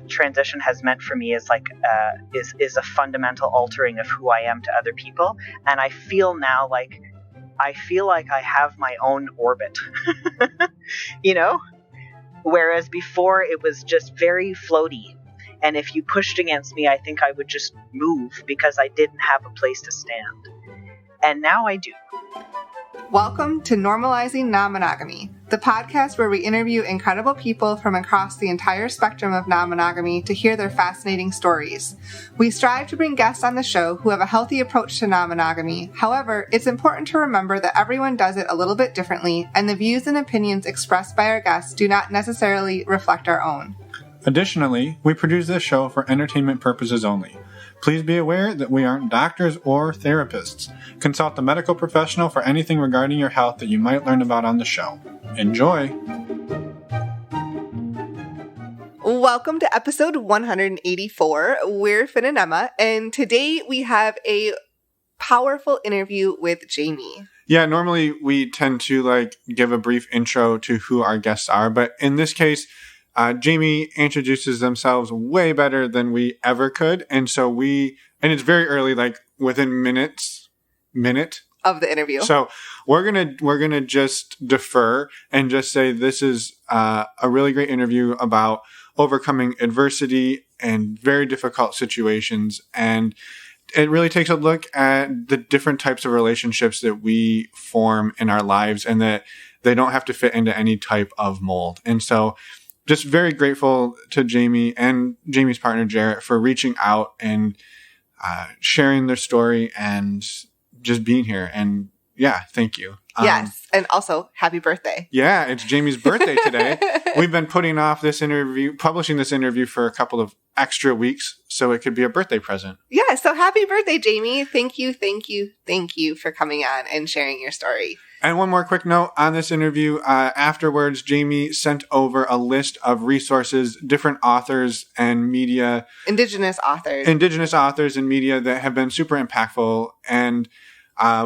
transition has meant for me is is a fundamental altering of who I am to other people. And I feel now like I have my own orbit, whereas before it was just very floaty. And if you pushed against me, I think I would just move because I didn't have a place to stand. And now I do. Welcome to Normalizing Non-Monogamy, the podcast where we interview incredible people from across the entire spectrum of non-monogamy to hear their fascinating stories. We strive to bring guests on the show who have a healthy approach to non-monogamy. However, it's important to remember that everyone does it a little bit differently, and the views and opinions expressed by our guests do not necessarily reflect our own. Additionally, we produce this show for entertainment purposes only. Please be aware that we aren't doctors or therapists. Consult a medical professional for anything regarding your health that you might learn about on the show. Enjoy! Welcome to episode 184. We're Finn and Emma, and today we have a powerful interview with Jamie. Yeah, normally we tend to give a brief intro to who our guests are, but in this case, Jamie introduces themselves way better than we ever could. And so and it's very early, within minute of the interview. So we're going to just defer and just say this is a really great interview about overcoming adversity and very difficult situations. And it really takes a look at the different types of relationships that we form in our lives and that they don't have to fit into any type of mold. And so just very grateful to Jamie and Jamie's partner, Jarrett, for reaching out and sharing their story and just being here. And yeah, thank you. Yes. And also, happy birthday. Yeah, it's Jamie's birthday today. We've been putting off publishing this interview for a couple of extra weeks so it could be a birthday present. Yeah. So happy birthday, Jamie. Thank you for coming on and sharing your story. And one more quick note on this interview. Afterwards, Jamie sent over a list of resources, different authors and media. Indigenous authors and media that have been super impactful. And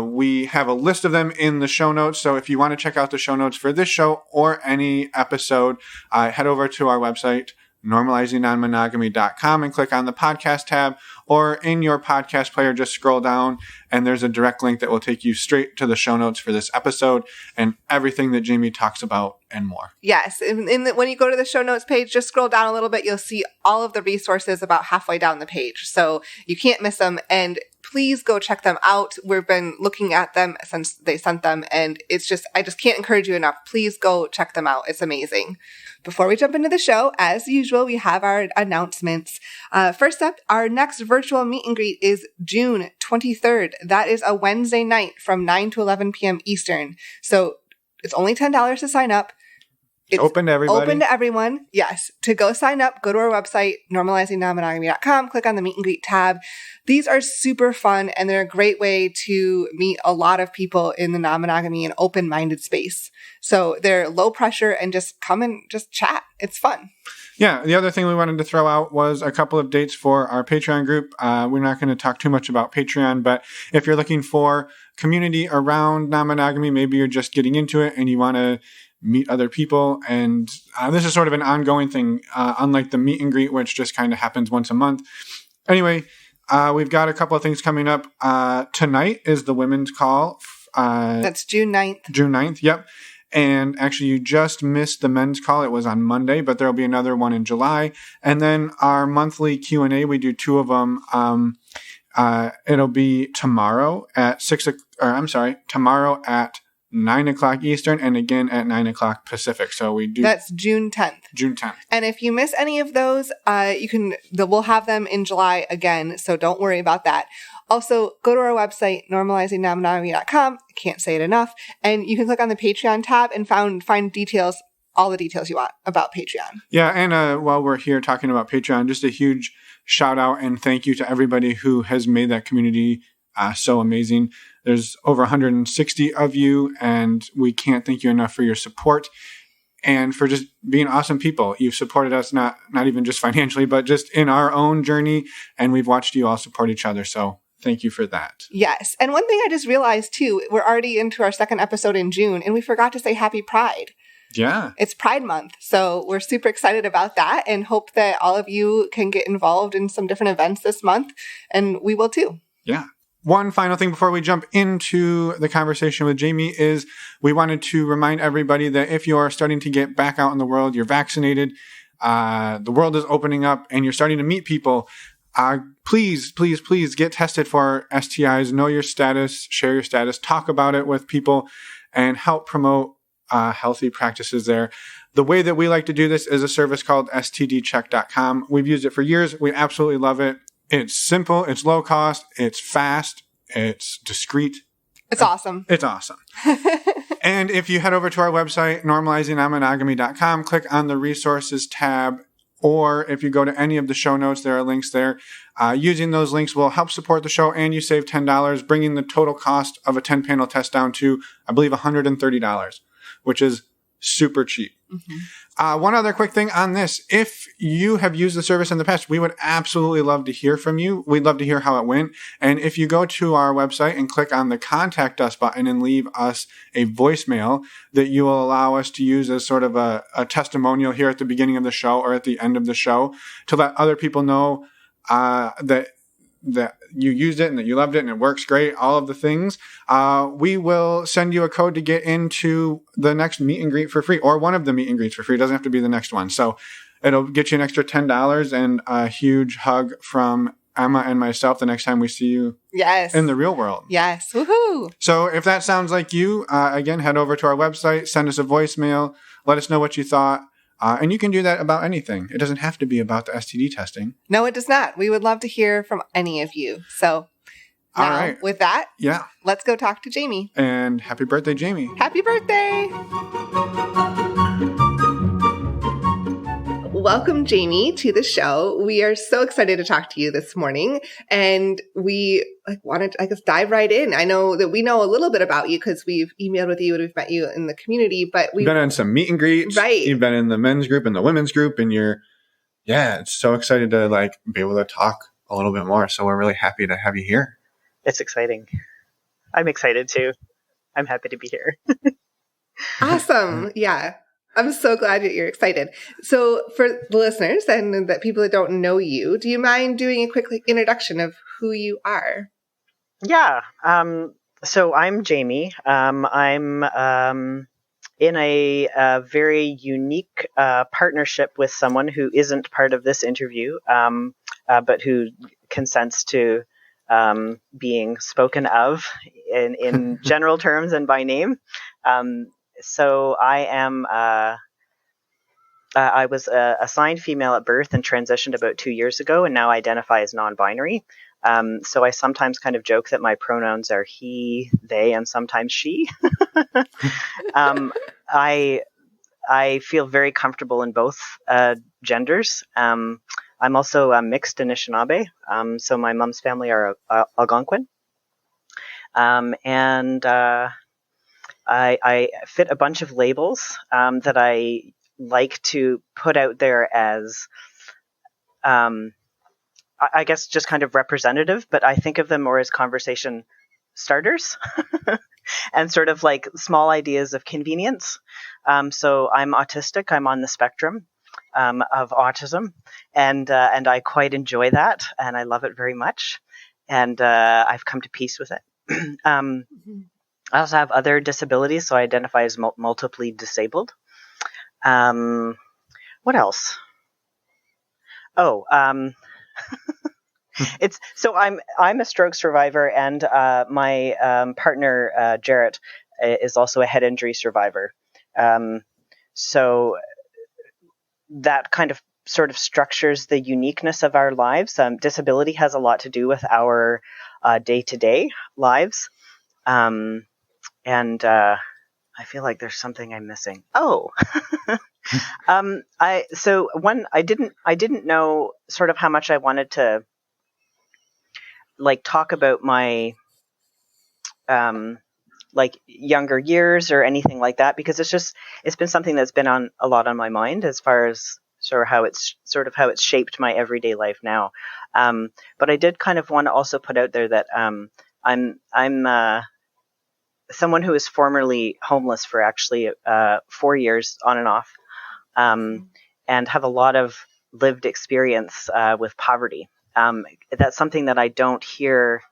we have a list of them in the show notes. So if you want to check out the show notes for this show or any episode, head over to our website, normalizingnonmonogamy.com, and click on the podcast tab, or in your podcast player, just scroll down and there's a direct link that will take you straight to the show notes for this episode and everything that Jamie talks about and more. Yes. When you go to the show notes page, just scroll down a little bit. You'll see all of the resources about halfway down the page. So you can't miss them. And please go check them out. We've been looking at them since they sent them. And I just can't encourage you enough. Please go check them out. It's amazing. Before we jump into the show, as usual, we have our announcements. First up, our next virtual meet and greet is June 23rd. That is a Wednesday night from 9 to 11 p.m. Eastern. So it's only $10 to sign up. It's open to everybody. Open to everyone. Yes. To go sign up, go to our website, normalizingnonmonogamy.com, click on the meet and greet tab. These are super fun and they're a great way to meet a lot of people in the non-monogamy and open-minded space. So they're low pressure and just come and just chat. It's fun. Yeah. The other thing we wanted to throw out was a couple of dates for our Patreon group. We're not going to talk too much about Patreon, but if you're looking for community around non-monogamy, maybe you're just getting into it and you want to meet other people. And this is sort of an ongoing thing, unlike the meet and greet, which just kind of happens once a month. Anyway, we've got a couple of things coming up. Tonight is the women's call. That's June 9th. June 9th, yep. And actually, you just missed the men's call. It was on Monday, but there'll be another one in July. And then our monthly Q&A, we do two of them. It'll be tomorrow at tomorrow at 9 o'clock Eastern, and again at 9 o'clock Pacific. So we do. That's June 10th. June 10th. And if you miss any of those, we'll have them in July again. So don't worry about that. Also, go to our website, normalizingnonmonogamy.com. Can't say it enough. And you can click on the Patreon tab and find details, all the details you want about Patreon. Yeah. And while we're here talking about Patreon, just a huge shout out and thank you to everybody who has made that community so amazing. There's over 160 of you, and we can't thank you enough for your support and for just being awesome people. You've supported us, not even just financially, but just in our own journey, and we've watched you all support each other. So thank you for that. Yes. And one thing I just realized too, we're already into our second episode in June, and we forgot to say Happy Pride. Yeah. It's Pride Month. So we're super excited about that and hope that all of you can get involved in some different events this month. And we will too. Yeah. One final thing before we jump into the conversation with Jamie is we wanted to remind everybody that if you're starting to get back out in the world, you're vaccinated, the world is opening up, and you're starting to meet people, please get tested for STIs, know your status, share your status, talk about it with people, and help promote healthy practices there. The way that we like to do this is a service called stdcheck.com. We've used it for years. We absolutely love it. It's simple, it's low cost, it's fast, it's discreet. It's awesome. It's awesome. And if you head over to our website, normalizingnonmonogamy.com, click on the resources tab, or if you go to any of the show notes, there are links there. Using those links will help support the show, and you save $10, bringing the total cost of a 10-panel test down to, I believe, $130, which is super cheap. Mm-hmm. One other quick thing on this. If you have used the service in the past, we would absolutely love to hear from you. We'd love to hear how it went. And if you go to our website and click on the Contact Us button and leave us a voicemail that you will allow us to use as sort of a testimonial here at the beginning of the show or at the end of the show to let other people know that you used it and that you loved it and it works great, all of the things, we will send you a code to get into the next meet and greet for free, or one of the meet and greets for free. It doesn't have to be the next one. So it'll get you an extra $10 and a huge hug from Emma and myself the next time we see you in the real world. Yes. Woohoo. So if that sounds like you, again, head over to our website, send us a voicemail, let us know what you thought. And you can do that about anything. It doesn't have to be about the STD testing. No, it does not. We would love to hear from any of you. So now, all right. With that, yeah, let's go talk to Jamie. And happy birthday, Jamie. Happy birthday. Welcome, Jamie, to the show. We are so excited to talk to you this morning, and we wanted to, dive right in. I know that we know a little bit about you because we've emailed with you and we've met you in the community, but we've been in some meet and greets. Right. You've been in the men's group and the women's group, and it's so excited to be able to talk a little bit more. So we're really happy to have you here. It's exciting. I'm excited too. I'm happy to be here. Awesome. Yeah. I'm so glad that you're excited. So for the listeners and the people that don't know you, do you mind doing a quick introduction of who you are? Yeah. So I'm Jamie. I'm in a very unique partnership with someone who isn't part of this interview, but who consents to being spoken of in general terms and by name. So I am, I was assigned female at birth and transitioned about 2 years ago, and now identify as non-binary. So I sometimes kind of joke that my pronouns are he, they, and sometimes she. I feel very comfortable in both genders. I'm also mixed Anishinaabe. So my mom's family are Algonquin. And I fit a bunch of labels that I like to put out there as, I guess, just kind of representative, but I think of them more as conversation starters and sort of like small ideas of convenience. So I'm autistic. I'm on the spectrum of autism, and I quite enjoy that, and I love it very much, and I've come to peace with it. I also have other disabilities, so I identify as multiply disabled. What else? Oh, it's so I'm a stroke survivor, and my partner Jarrett is also a head injury survivor. So that kind of sort of structures the uniqueness of our lives. Disability has a lot to do with our day-to-day lives. And I feel like there's something I'm missing. Oh, I didn't know sort of how much I wanted to talk about my younger years or anything like that, because it's been something that's been on a lot on my mind as far as how it's shaped my everyday life now. But I did kind of want to also put out there that I'm someone who was formerly homeless for actually 4 years on and off, and have a lot of lived experience with poverty. That's something that I don't hear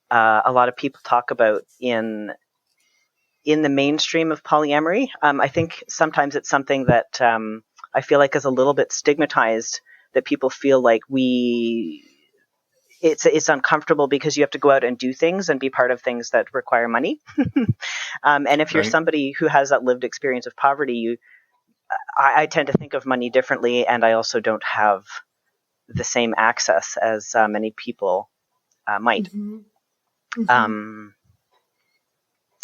a lot of people talk about in the mainstream of polyamory. I think sometimes it's something that I feel like is a little bit stigmatized, that people feel like it's uncomfortable because you have to go out and do things and be part of things that require money. And if you're Right. somebody who has that lived experience of poverty, I tend to think of money differently, and I also don't have the same access as many people might.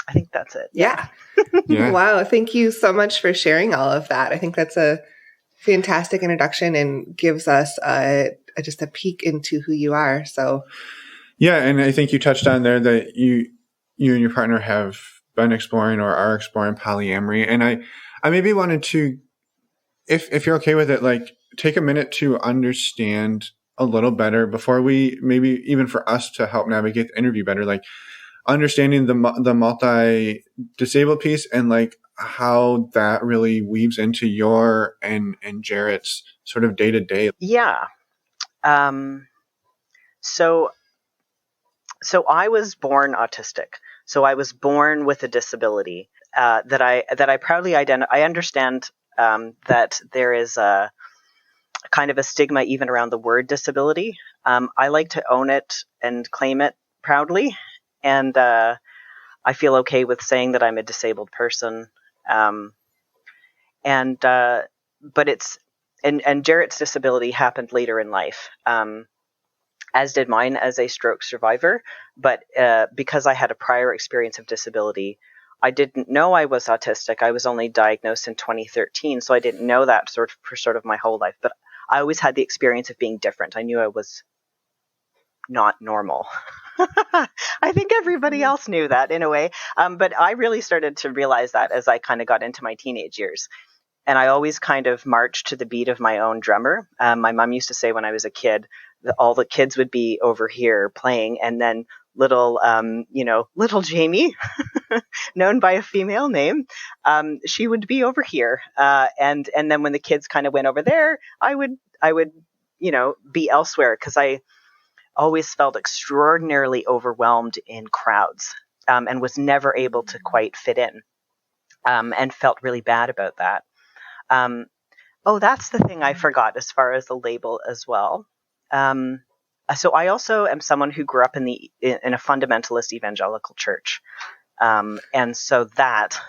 I think that's it. Yeah. Yeah. Wow. Thank you so much for sharing all of that. I think that's a fantastic introduction and gives us just a peek into who you are. So, Yeah, and I think you touched on there that you and your partner have been exploring or are exploring polyamory, and I maybe wanted to, if you're okay with it, like take a minute to understand a little better before we, maybe even for us to help navigate the interview better, like understanding the multi-disabled piece and like how that really weaves into your and Jarrett's sort of day-to-day. Yeah. So I was born autistic. So I was born with a disability that I proudly identify. I understand that there is a kind of a stigma even around the word disability. I like to own it and claim it proudly, and I feel okay with saying that I'm a disabled person. But it's and Jarrett's disability happened later in life. As did mine as a stroke survivor. But because I had a prior experience of disability, I didn't know I was autistic. I was only diagnosed in 2013, so I didn't know that for sort of my whole life. But I always had the experience of being different. I knew I was not normal. I think everybody else knew that in a way. But I really started to realize that as I kind of got into my teenage years. And I always kind of marched to the beat of my own drummer. My mom used to say when I was a kid, that all the kids would be over here playing, and then little Jamie, known by a female name, she would be over here. And then when the kids kind of went over there, I would be elsewhere, because I always felt extraordinarily overwhelmed in crowds, and was never able to quite fit in, and felt really bad about that. That's the thing I forgot as far as the label as well. So I also am someone who grew up in a fundamentalist evangelical church. And so that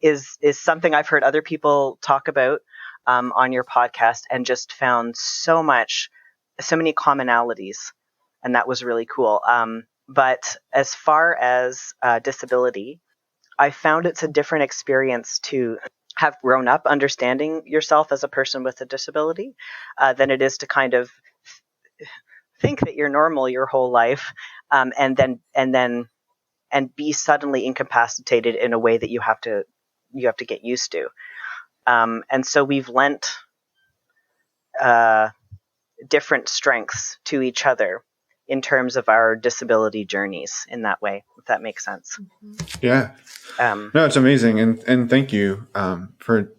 is something I've heard other people talk about on your podcast, and just found so many commonalities. And that was really cool. But as far as disability, I found it's a different experience to have grown up understanding yourself as a person with a disability than it is to kind of think that you're normal your whole life, and be suddenly incapacitated in a way that you have to get used to. And so we've lent different strengths to each other in terms of our disability journeys in that way, if that makes sense. Yeah. No, it's amazing. And thank you for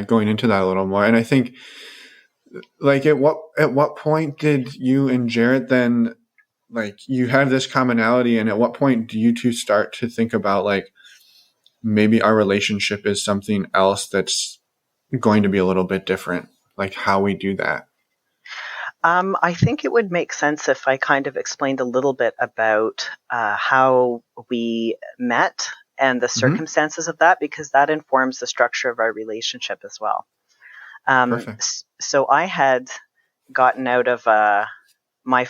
going into that a little more. And I think, like, at what point did you and Jarrett then, like, you have this commonality, and at what point do you two start to think about, like, maybe our relationship is something else that's going to be a little bit different, like how we do that? I think it would make sense if I kind of explained a little bit about how we met and the circumstances of that, because that informs the structure of our relationship as well. Perfect. So I had gotten out of my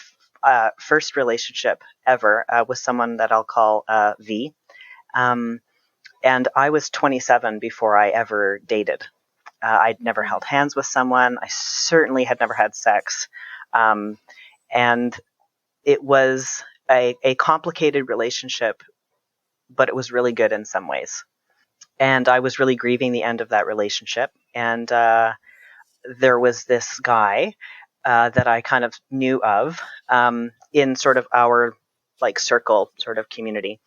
first relationship ever with someone that I'll call V. And I was 27 before I ever dated. I'd never held hands with someone. I certainly had never had sex. And it was a complicated relationship, but it was really good in some ways. And I was really grieving the end of that relationship. And there was this guy that I kind of knew of in sort of our like circle sort of community.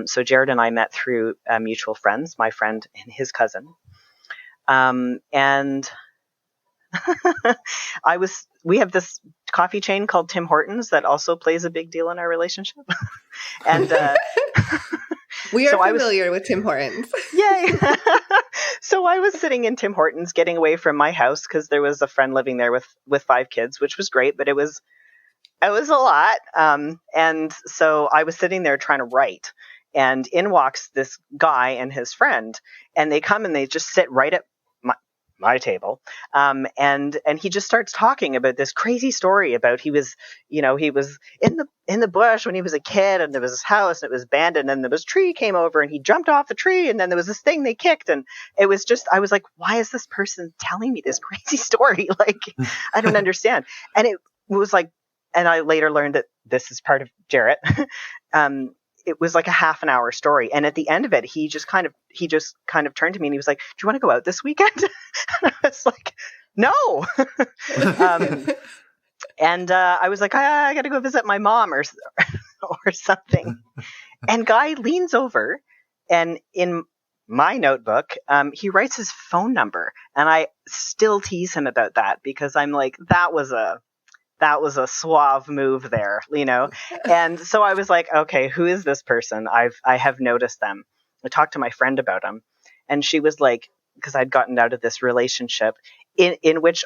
So Jared and I met through mutual friends, my friend and his cousin. And we have this coffee chain called Tim Hortons that also plays a big deal in our relationship. And we are familiar with Tim Hortons. Yay! So I was sitting in Tim Hortons getting away from my house because there was a friend living there with 5 kids, which was great, but it was a lot. And so I was sitting there trying to write, and in walks this guy and his friend, and they come and they just sit right at my table. And he just starts talking about this crazy story about he was in the bush when he was a kid, and there was this house and it was abandoned, and there was a tree came over and he jumped off the tree, and then there was this thing they kicked, and it was just, I was like, why is this person telling me this crazy story? Like, I don't understand. And it was like, and I later learned that this is part of Jarrett. It was like a half an hour story. And at the end of it, he just kind of turned to me and he was like, do you want to go out this weekend? And I was like, no. And I was like, I got to go visit my mom or something. And Guy leans over, and in my notebook, he writes his phone number. And I still tease him about that because I'm like, that was a suave move there, And so I was like, okay, who is this person? I have noticed them. I talked to my friend about him, and she was like, because I'd gotten out of this relationship in which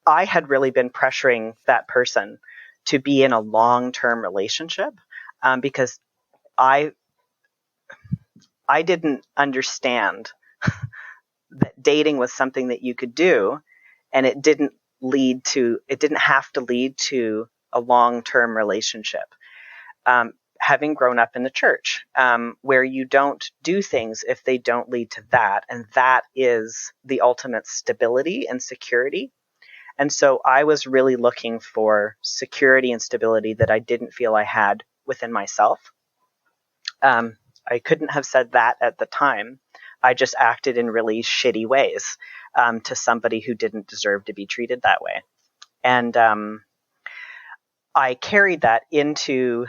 I had really been pressuring that person to be in a long-term relationship, because I didn't understand that dating was something that you could do, and it didn't have to lead to a long-term relationship. Having grown up in the church, where you don't do things if they don't lead to that, and that is the ultimate stability and security. And so I was really looking for security and stability that I didn't feel I had within myself. I couldn't have said that at the time. I just acted in really shitty ways to somebody who didn't deserve to be treated that way. And I carried that into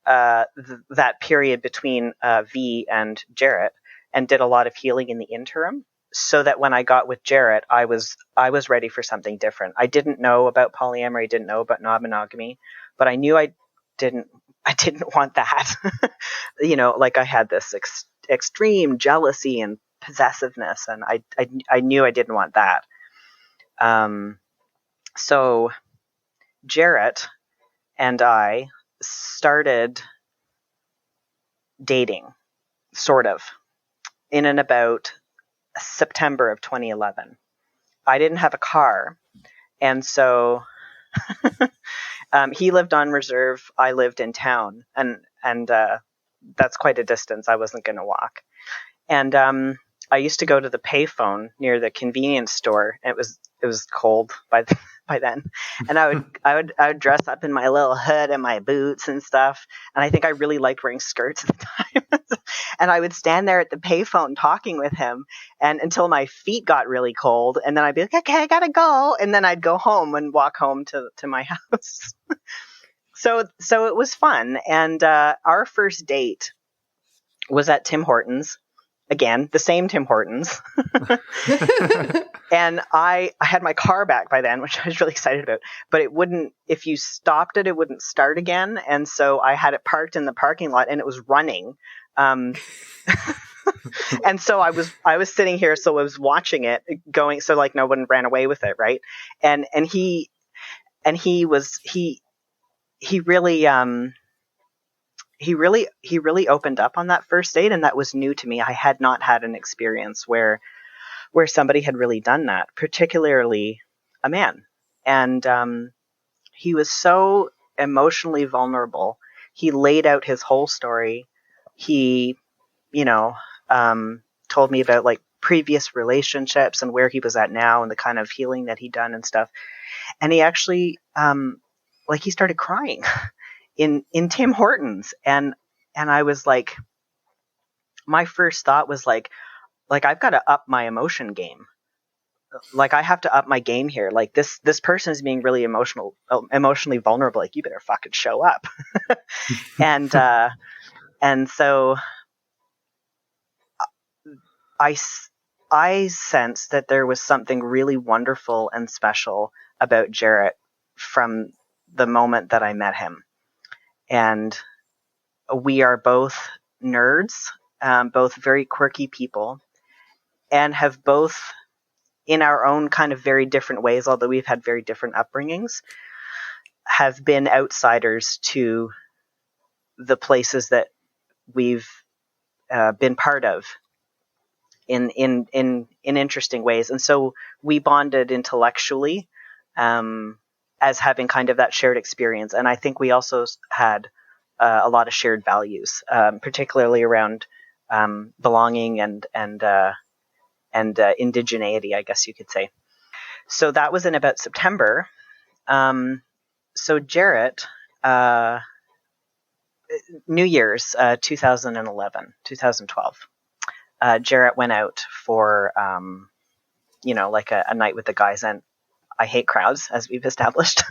that period between V and Jarrett, and did a lot of healing in the interim, so that when I got with Jarrett, I was ready for something different. I didn't know about polyamory, didn't know about non-monogamy, but I knew I didn't want that. Like I had this extreme jealousy and possessiveness, and I knew I didn't want that. So Jarrett and I started dating, sort of, in and about September of 2011. I didn't have a car, and so he lived on reserve. I lived in town, and that's quite a distance. I wasn't going to walk. And I used to go to the payphone near the convenience store. And it was cold by then, and I would dress up in my little hood and my boots and stuff. And I think I really liked wearing skirts at the time. And I would stand there at the payphone talking with him, and until my feet got really cold, and then I'd be like, okay, I gotta go, and then I'd go home and walk home to my house. So it was fun. And our first date was at Tim Hortons. Again, the same Tim Hortons. And I had my car back by then, which I was really excited about, but it wouldn't, if you stopped it, it wouldn't start again. And so I had it parked in the parking lot, and it was running. And so I was sitting here, so I was watching it going, so like no one ran away with it. Right. And he really opened up on that first date, and that was new to me. I had not had an experience where somebody had really done that, particularly a man. And he was so emotionally vulnerable. He laid out his whole story. He, told me about like previous relationships and where he was at now and the kind of healing that he'd done and stuff. And he actually, he started crying in Tim Hortons. And I was like, my first thought was like I've got to up my emotion game. Like I have to up my game here. Like this person is being really emotionally vulnerable. Like you better fucking show up. And And so I sensed that there was something really wonderful and special about Jarrett from the moment that I met him. And we are both nerds, both very quirky people, and have both, in our own kind of very different ways, although we've had very different upbringings, have been outsiders to the places that we've been part of in interesting ways. And so we bonded intellectually as having kind of that shared experience. And I think we also had a lot of shared values, particularly around belonging and indigeneity, I guess you could say. So that was in about September. So Jarrett, New Year's 2012, Jarrett went out for, like a night with the guys, and I hate crowds, as we've established.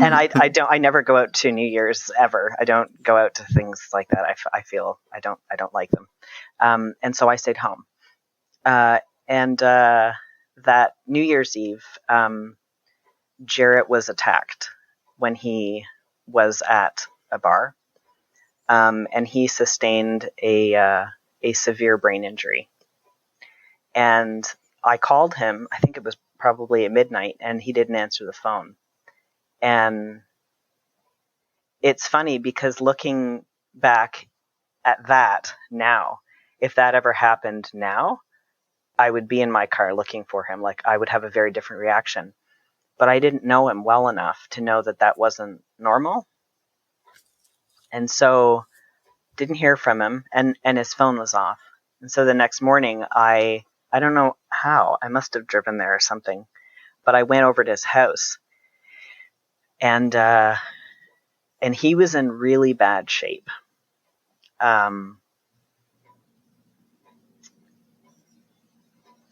And I never go out to New Year's ever. I don't go out to things like that. I feel I don't like them. And so I stayed home. And that New Year's Eve, Jarrett was attacked when he was at a bar. And he sustained a severe brain injury. And I called him, I think it was probably at midnight, and he didn't answer the phone. And it's funny because looking back at that now, if that ever happened now, I would be in my car looking for him. Like, I would have a very different reaction. But I didn't know him well enough to know that that wasn't normal. And so didn't hear from him, and his phone was off. And so the next morning, I don't know how, I must have driven there or something, but I went over to his house, and he was in really bad shape.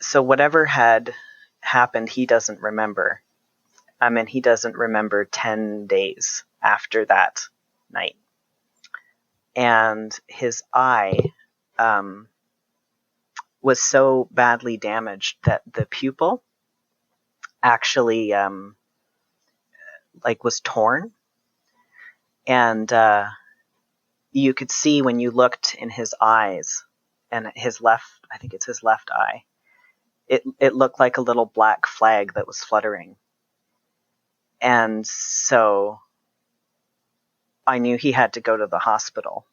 So whatever had happened, he doesn't remember. He doesn't remember 10 days after that night. And his eye was so badly damaged that the pupil actually was torn. And you could see when you looked in his eyes, and his left eye, it looked like a little black flag that was fluttering. And so I knew he had to go to the hospital,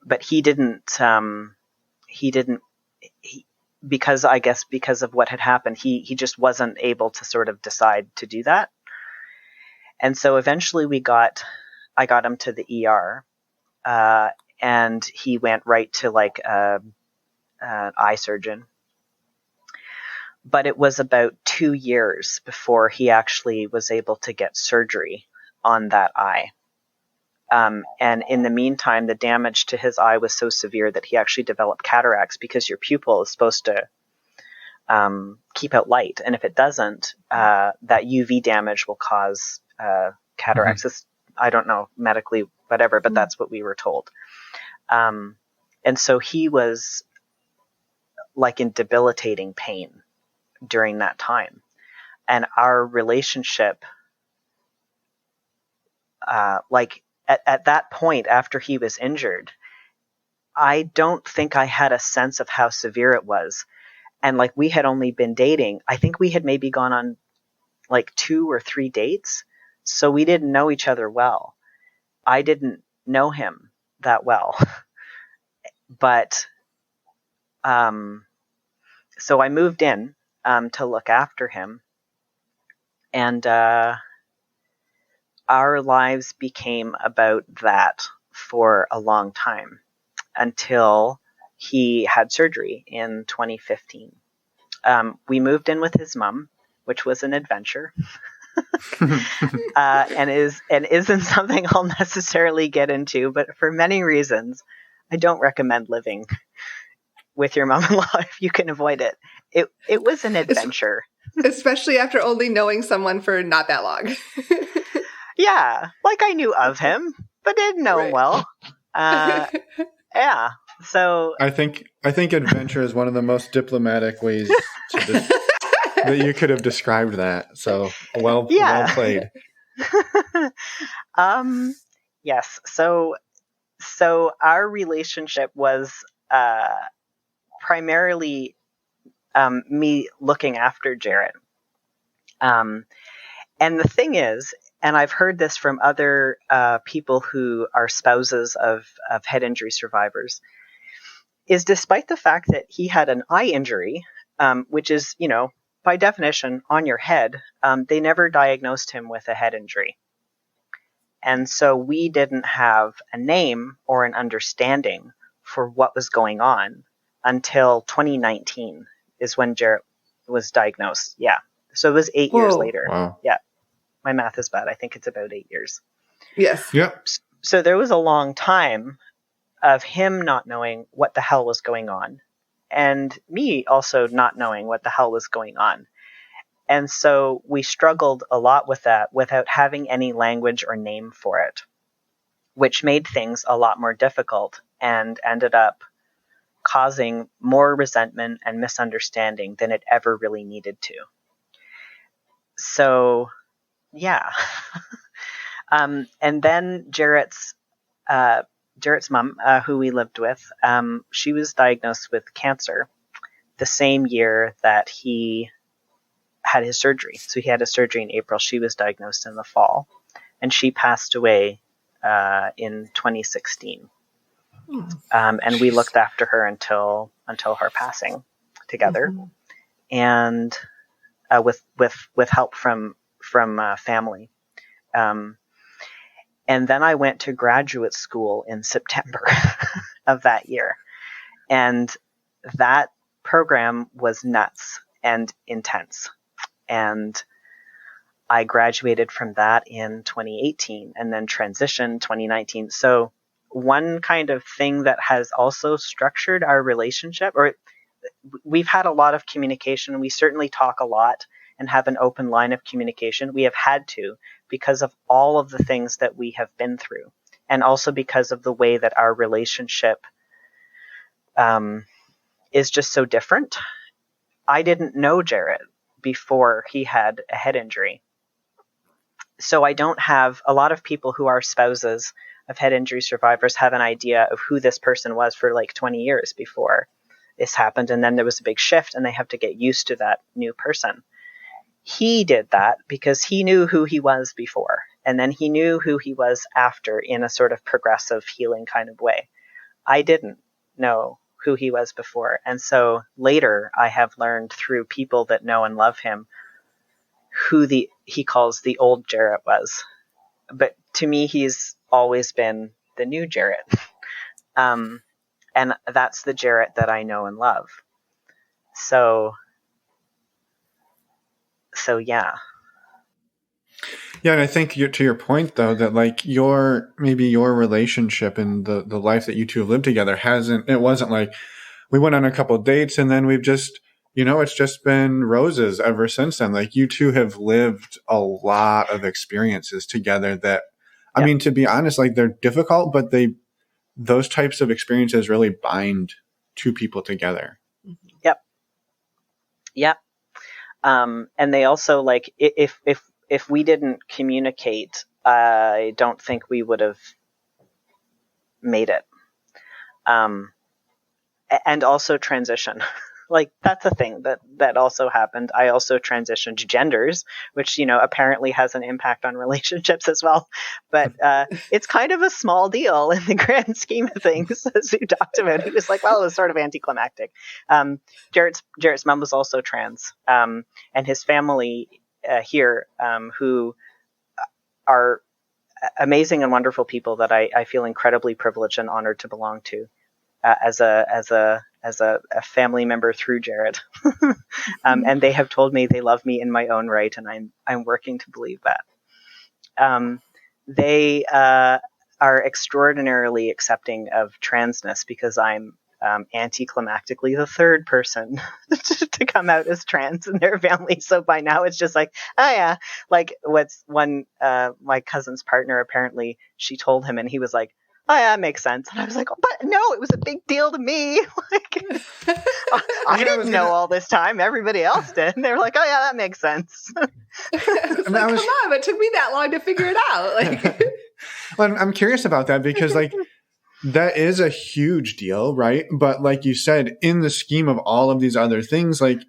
but he didn't, because of what had happened, he just wasn't able to sort of decide to do that. And so eventually I got him to the ER, and he went right to an eye surgeon. But it was about 2 years before he actually was able to get surgery on that eye. And in the meantime, the damage to his eye was so severe that he actually developed cataracts, because your pupil is supposed to keep out light. And if it doesn't, that UV damage will cause cataracts. Mm-hmm. I don't know medically, whatever, but that's what we were told. And so he was in debilitating pain during that time. And our relationship, at that point, after he was injured, I don't think I had a sense of how severe it was. And we had only been dating. I think we had maybe gone on 2 or 3 dates. So we didn't know each other well. I didn't know him that well. But, so I moved in to look after him. And our lives became about that for a long time, until he had surgery in 2015. We moved in with his mom, which was an adventure. And isn't something I'll necessarily get into, but for many reasons, I don't recommend living with your mom-in-law if you can avoid it. It was an adventure. Especially after only knowing someone for not that long. Yeah, I knew of him, but didn't know him well. Yeah. So I think adventure is one of the most diplomatic ways that you could have described that. So well played. Yes. So our relationship was primarily me looking after Jarrett. And the thing is, and I've heard this from other people who are spouses of head injury survivors, is despite the fact that he had an eye injury, which is, by definition on your head, they never diagnosed him with a head injury. And so we didn't have a name or an understanding for what was going on until 2019 is when Jarrett was diagnosed. Yeah. So it was 8 years later. Wow. Yeah. My math is bad. I think it's about 8 years. Yes. Yep. So there was a long time of him not knowing what the hell was going on, and me also not knowing what the hell was going on. And so we struggled a lot with that without having any language or name for it, which made things a lot more difficult and ended up causing more resentment and misunderstanding than it ever really needed to. So, yeah. And then Jarrett's mom, who we lived with, she was diagnosed with cancer the same year that he had his surgery. So he had his surgery in April. She was diagnosed in the fall, and she passed away in 2016. And we looked after her until her passing together, and with help from family. And then I went to graduate school in September of that year. And that program was nuts and intense. And I graduated from that in 2018 and then transitioned 2019. So one kind of thing that has also structured our relationship, or we've had a lot of communication. We certainly talk a lot and have an open line of communication. We have had to, because of all of the things that we have been through, and also because of the way that our relationship is just so different. I didn't know Jarrett before he had a head injury. So I don't have a lot of people who are spouses of head injury survivors have an idea of who this person was for like 20 years before this happened. And then there was a big shift and they have to get used to that new person. He did that because he knew who he was before, and then he knew who he was after in a sort of progressive healing kind of way. I didn't know who he was before. And so later I have learned through people that know and love him who he calls the old Jarrett was. But to me, he's always been the new Jarrett. And that's the Jarrett that I know and love. So yeah. Yeah, and I think to your point though, that like your relationship and the life that you two have lived together it wasn't like we went on a couple of dates and then we've just, it's just been roses ever since then. Like you two have lived a lot of experiences together that, I mean, to be honest, like they're difficult, but those types of experiences really bind two people together. Yep. And they also, like, if we didn't communicate, I don't think we would have made it. And also transition. Like, that's a thing that also happened. I also transitioned genders, which, apparently has an impact on relationships as well. But it's kind of a small deal in the grand scheme of things, as we talked about. It was like, well, it was sort of anticlimactic. Jarrett's mom was also trans, and his family here, who are amazing and wonderful people that I feel incredibly privileged and honored to belong to as a family member through Jarrett. And they have told me they love me in my own right, and I'm working to believe that. They are extraordinarily accepting of transness because I'm anticlimactically the third person to come out as trans in their family. So by now it's just like, oh yeah, like what's one, my cousin's partner, apparently she told him and he was like, oh yeah, that makes sense. And I was like, oh, but no, it was a big deal to me. Like, I didn't know all this time. Everybody else did. And they were like, oh yeah, that makes sense. It's like, come on, it took me that long to figure it out. Like, well, I'm curious about that because like that is a huge deal, right? But like you said, in the scheme of all of these other things, like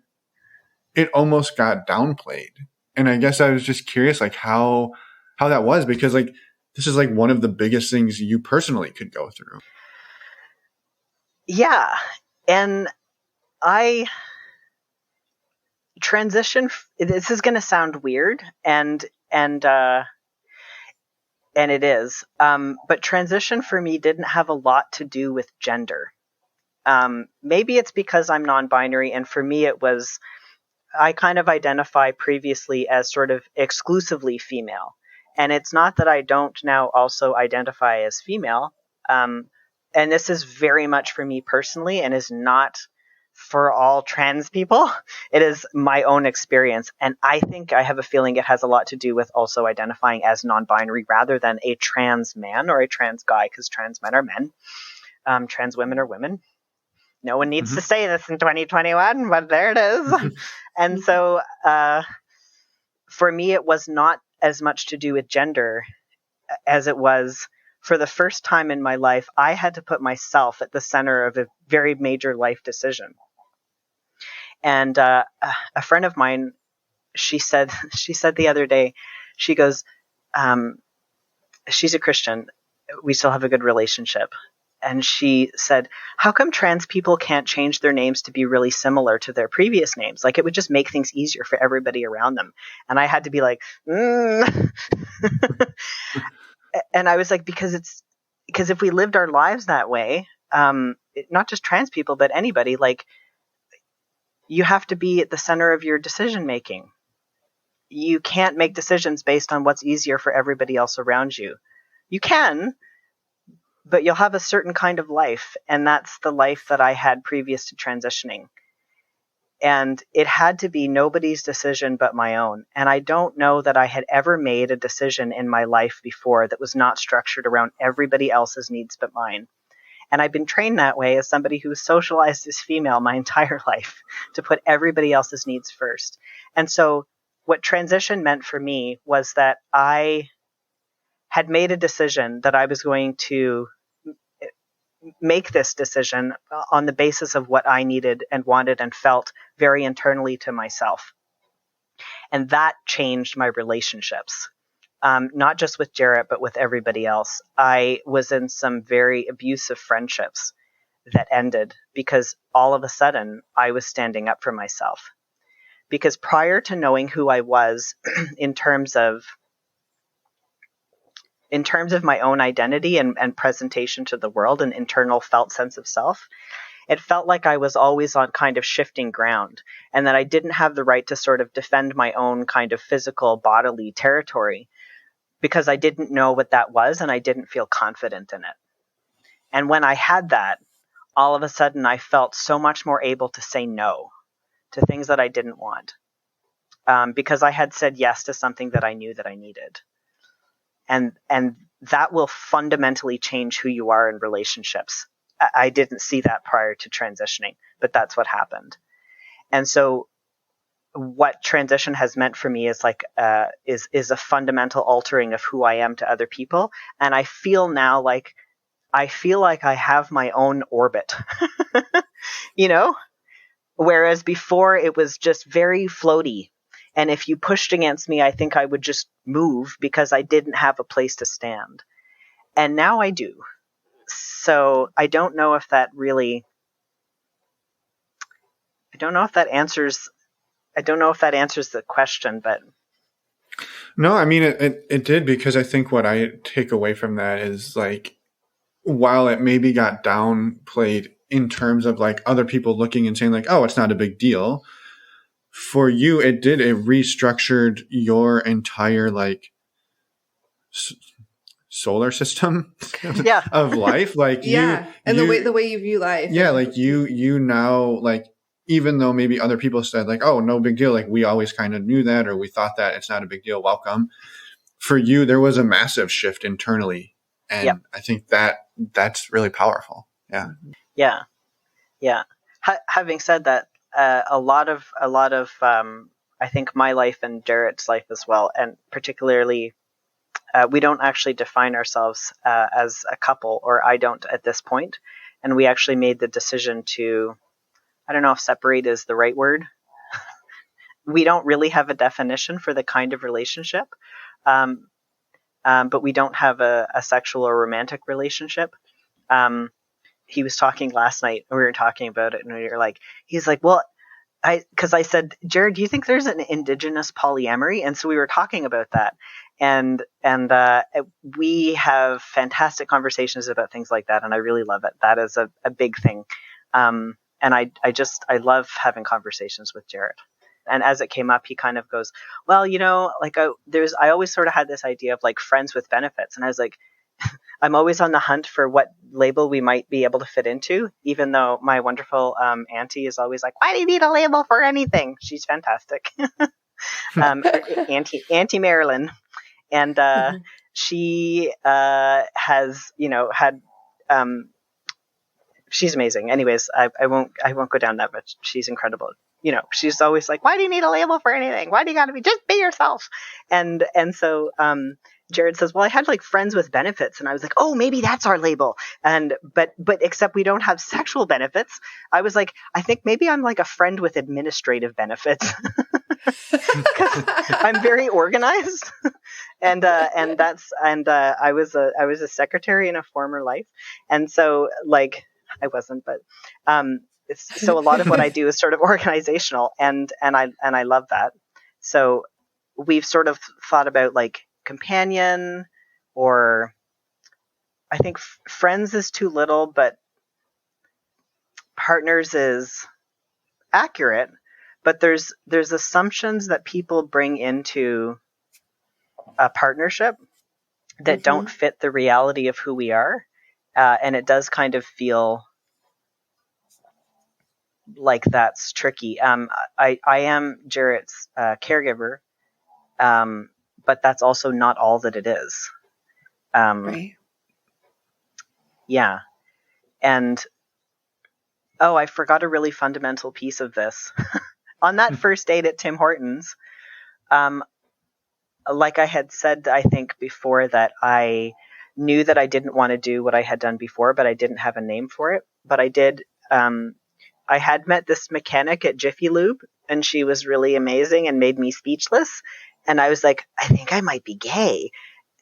it almost got downplayed. And I guess I was just curious, like how that was, because like this is like one of the biggest things you personally could go through. Yeah. And I transition. This is going to sound weird, and it is. But transition for me didn't have a lot to do with gender. Maybe it's because I'm non-binary, and for me it was, I kind of identify previously as sort of exclusively female. And it's not that I don't now also identify as female. And this is very much for me personally and is not for all trans people. It is my own experience. And I think I have a feeling it has a lot to do with also identifying as non-binary rather than a trans man or a trans guy, because trans men are men. Trans women are women. No one needs to say this in 2021, but there it is. And so for me, it was not as much to do with gender as it was, for the first time in my life, I had to put myself at the center of a very major life decision. And a friend of mine, she said the other day, she goes, she's a Christian. We still have a good relationship. And she said, how come trans people can't change their names to be really similar to their previous names? Like, it would just make things easier for everybody around them. And I had to be like, And I was like, because if we lived our lives that way, not just trans people, but anybody, like, you have to be at the center of your decision making. You can't make decisions based on what's easier for everybody else around you. You can, but you'll have a certain kind of life, and that's the life that I had previous to transitioning. And it had to be nobody's decision but my own. And I don't know that I had ever made a decision in my life before that was not structured around everybody else's needs but mine. And I've been trained that way as somebody who was socialized as female my entire life, to put everybody else's needs first. And so what transition meant for me was that I had made a decision that I was going to make this decision on the basis of what I needed and wanted and felt very internally to myself. And that changed my relationships, not just with Jarrett, but with everybody else. I was in some very abusive friendships that ended because all of a sudden I was standing up for myself. Because prior to knowing who I was in terms of my own identity and presentation to the world, an internal felt sense of self, it felt like I was always on kind of shifting ground, and that I didn't have the right to sort of defend my own kind of physical bodily territory because I didn't know what that was and I didn't feel confident in it. And when I had that, all of a sudden I felt so much more able to say no to things that I didn't want, because I had said yes to something that I knew that I needed. And that will fundamentally change who you are in relationships. I didn't see that prior to transitioning, but that's what happened. And so what transition has meant for me is like, is a fundamental altering of who I am to other people. And I feel now like I have my own orbit, you know, whereas before it was just very floaty. And if you pushed against me, I think I would just move because I didn't have a place to stand. And now I do. So I don't know if that answers the question, but. No, I mean, it did, because I think what I take away from that is like, while it maybe got downplayed in terms of like other people looking and saying like, oh, it's not a big deal. For you, it restructured your entire like solar system of life. Like the way you view life. Yeah, like you now, like, even though maybe other people said like, oh, no big deal, like we always kind of knew that, or we thought that, it's not a big deal, welcome. For you, there was a massive shift internally. And I think that that's really powerful. Yeah. Yeah. Yeah. Having said that, a lot of I think my life and Jarrett's life as well, and particularly, we don't actually define ourselves as a couple, or I don't at this point. And we actually made the decision to, I don't know if separate is the right word. We don't really have a definition for the kind of relationship, but we don't have a sexual or romantic relationship. He was talking last night, and we were talking about it, and we were like, he's like, well, because I said, Jared, do you think there's an indigenous polyamory? And so we were talking about that, and we have fantastic conversations about things like that, and I really love it. That is a big thing, and I love having conversations with Jared. And as it came up, he kind of goes, well, like I always sort of had this idea of like friends with benefits, and I was like, I'm always on the hunt for what label we might be able to fit into, even though my wonderful auntie is always like, why do you need a label for anything? She's fantastic. Auntie Marilyn. And she has, had, she's amazing. Anyways, I won't go down that much. She's incredible. She's always like, why do you need a label for anything? Why do you got to just be yourself? And so, Jared says, well, I had like friends with benefits, and I was like, oh, maybe that's our label. But except we don't have sexual benefits. I was like, I think maybe I'm like a friend with administrative benefits. Because I'm very organized, and I was a secretary in a former life, and so like I wasn't, but so a lot of what I do is sort of organizational, and I love that. So we've sort of thought about like companion, or I think friends is too little, but partners is accurate. But there's assumptions that people bring into a partnership that don't fit the reality of who we are, and it does kind of feel like that's tricky. I am Jarrett's caregiver, but that's also not all that it is. Right. Yeah. And, I forgot a really fundamental piece of this. On that first date at Tim Hortons, like I had said, I think before, that I knew that I didn't want to do what I had done before, but I didn't have a name for it. But I did. I had met this mechanic at Jiffy Lube, and she was really amazing and made me speechless. And I was like, I think I might be gay.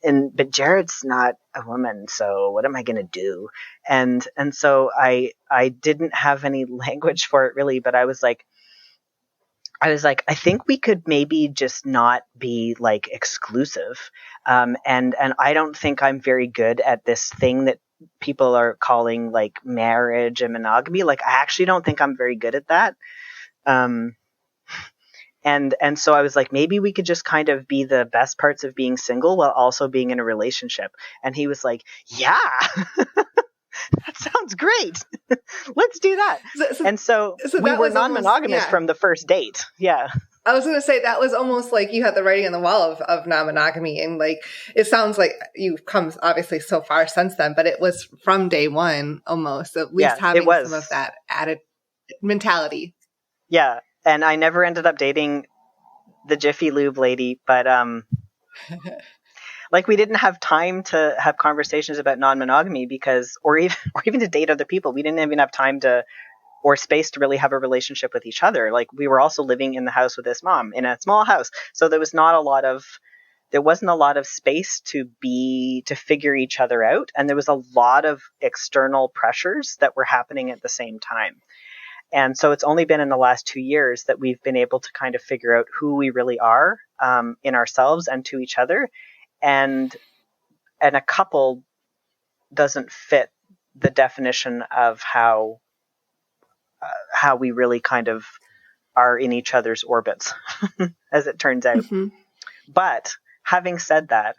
But Jared's not a woman, so what am I going to do? And so I didn't have any language for it really, but I was like, I think we could maybe just not be like exclusive. And I don't think I'm very good at this thing that people are calling like marriage and monogamy. Like, I actually don't think I'm very good at that. And so I was like, maybe we could just kind of be the best parts of being single while also being in a relationship. And he was like, yeah, that sounds great. Let's do that. So we were non-monogamous from the first date. Yeah. I was going to say that was almost like you had the writing on the wall of non-monogamy. And like, it sounds like you've come obviously so far since then, but it was from day one almost, at least having some of that added mentality. Yeah. And I never ended up dating the Jiffy Lube lady, but like we didn't have time to have conversations about non-monogamy or even to date other people. We didn't even have time or space to really have a relationship with each other. Like, we were also living in the house with his mom in a small house, so there wasn't a lot of space to figure each other out, and there was a lot of external pressures that were happening at the same time. And so it's only been in the last 2 years that we've been able to kind of figure out who we really are in ourselves and to each other. And a couple doesn't fit the definition of how we really kind of are in each other's orbits, as it turns out. Mm-hmm. But having said that,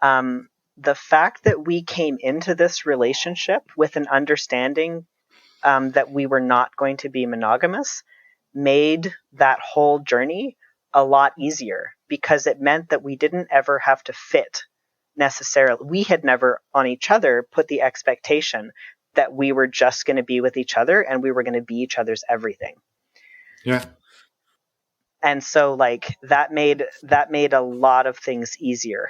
the fact that we came into this relationship with an understanding that we were not going to be monogamous made that whole journey a lot easier, because it meant that we didn't ever have to fit we had never on each other put the expectation that we were just going to be with each other and we were going to be each other's everything. Yeah. And so like that made a lot of things easier,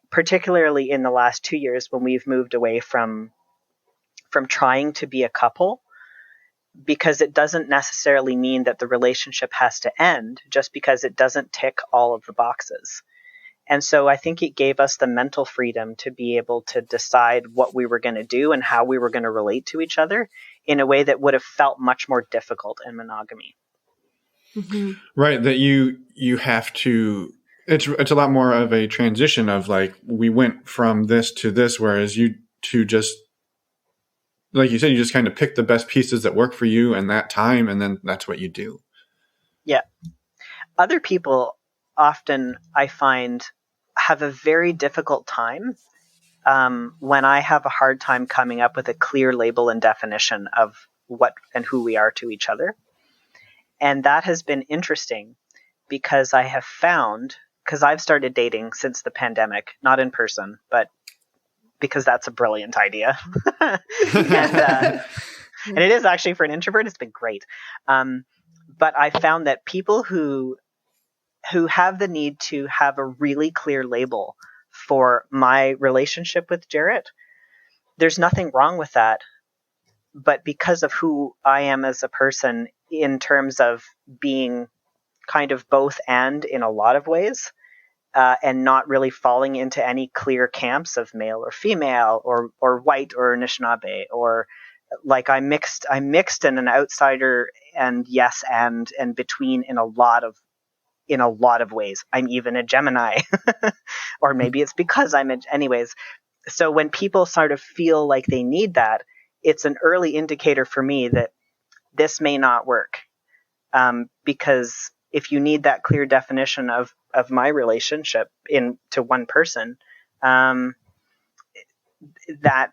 particularly in the last 2 years when we've moved away from trying to be a couple, because it doesn't necessarily mean that the relationship has to end just because it doesn't tick all of the boxes. And so I think it gave us the mental freedom to be able to decide what we were going to do and how we were going to relate to each other in a way that would have felt much more difficult in monogamy. Mm-hmm. Right. That you have to, it's a lot more of a transition of like, we went from this to this, whereas you two just, like you said, you just kind of pick the best pieces that work for you in that time. And then that's what you do. Yeah. Other people often, I find, have a very difficult time when I have a hard time coming up with a clear label and definition of what and who we are to each other. And that has been interesting because I have found, because I've started dating since the pandemic, not in person, but because that's a brilliant idea. And it is actually, for an introvert, it's been great. But I found that people who have the need to have a really clear label for my relationship with Jarrett, there's nothing wrong with that. But because of who I am as a person in terms of being kind of both and in a lot of ways, and not really falling into any clear camps of male or female or white or Anishinaabe, or like I'm mixed and an outsider and yes and between in a lot of ways. I'm even a Gemini, or maybe it's because anyways. So when people sort of feel like they need that, it's an early indicator for me that this may not work. Because if you need that clear definition of my relationship to one person, that,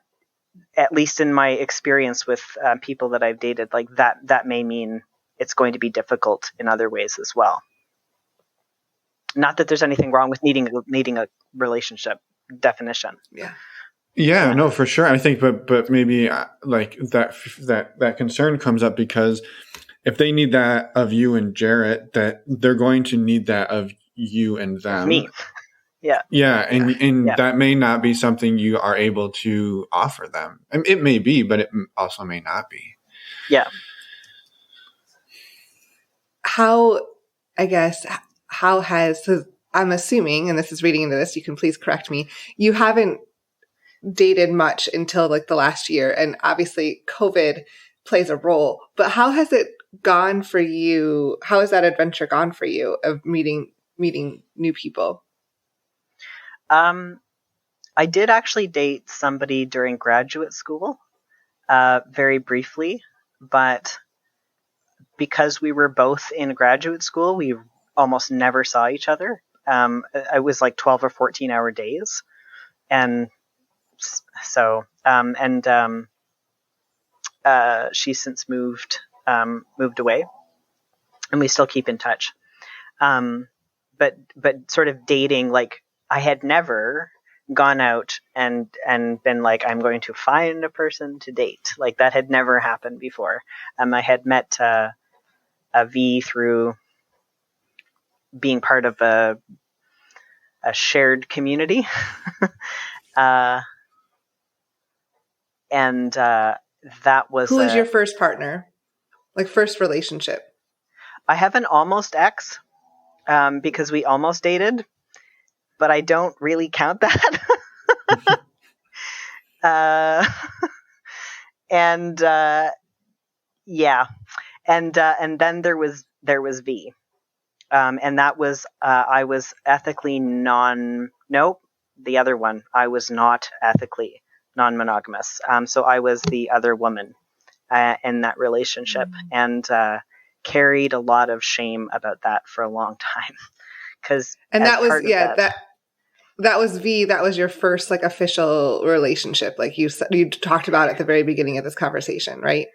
at least in my experience with people that I've dated, like that may mean it's going to be difficult in other ways as well. Not that there's anything wrong with needing a relationship definition. Yeah, no, for sure. I think, but maybe like that concern comes up because if they need that of you and Jarrett, that they're going to need that of you and them. Me. Yeah. Yeah. And that may not be something you are able to offer them. I mean, it may be, but it also may not be. Yeah. How has, I'm assuming, and this is reading into this, you can please correct me, you haven't dated much until like the last year, and obviously COVID plays a role, but how has it gone for you? How has that adventure gone for you of meeting new people? I did actually date somebody during graduate school, very briefly, but because we were both in graduate school, we almost never saw each other. It was like 12 or 14 hour days. And so, she's since moved away, and we still keep in touch. But sort of dating, like I had never gone out and been like, I'm going to find a person to date. Like that had never happened before. I had met a V through being part of a shared community. And that was... Who was your first partner? Like first relationship? I have an almost ex, because we almost dated, but I don't really count that. And then there was V. And that was, I was ethically the other one. I was not ethically non-monogamous. So I was the other woman in that relationship, and carried a lot of shame about that for a long time. That was V. That was your first like official relationship. Like you talked about at the very beginning of this conversation, right?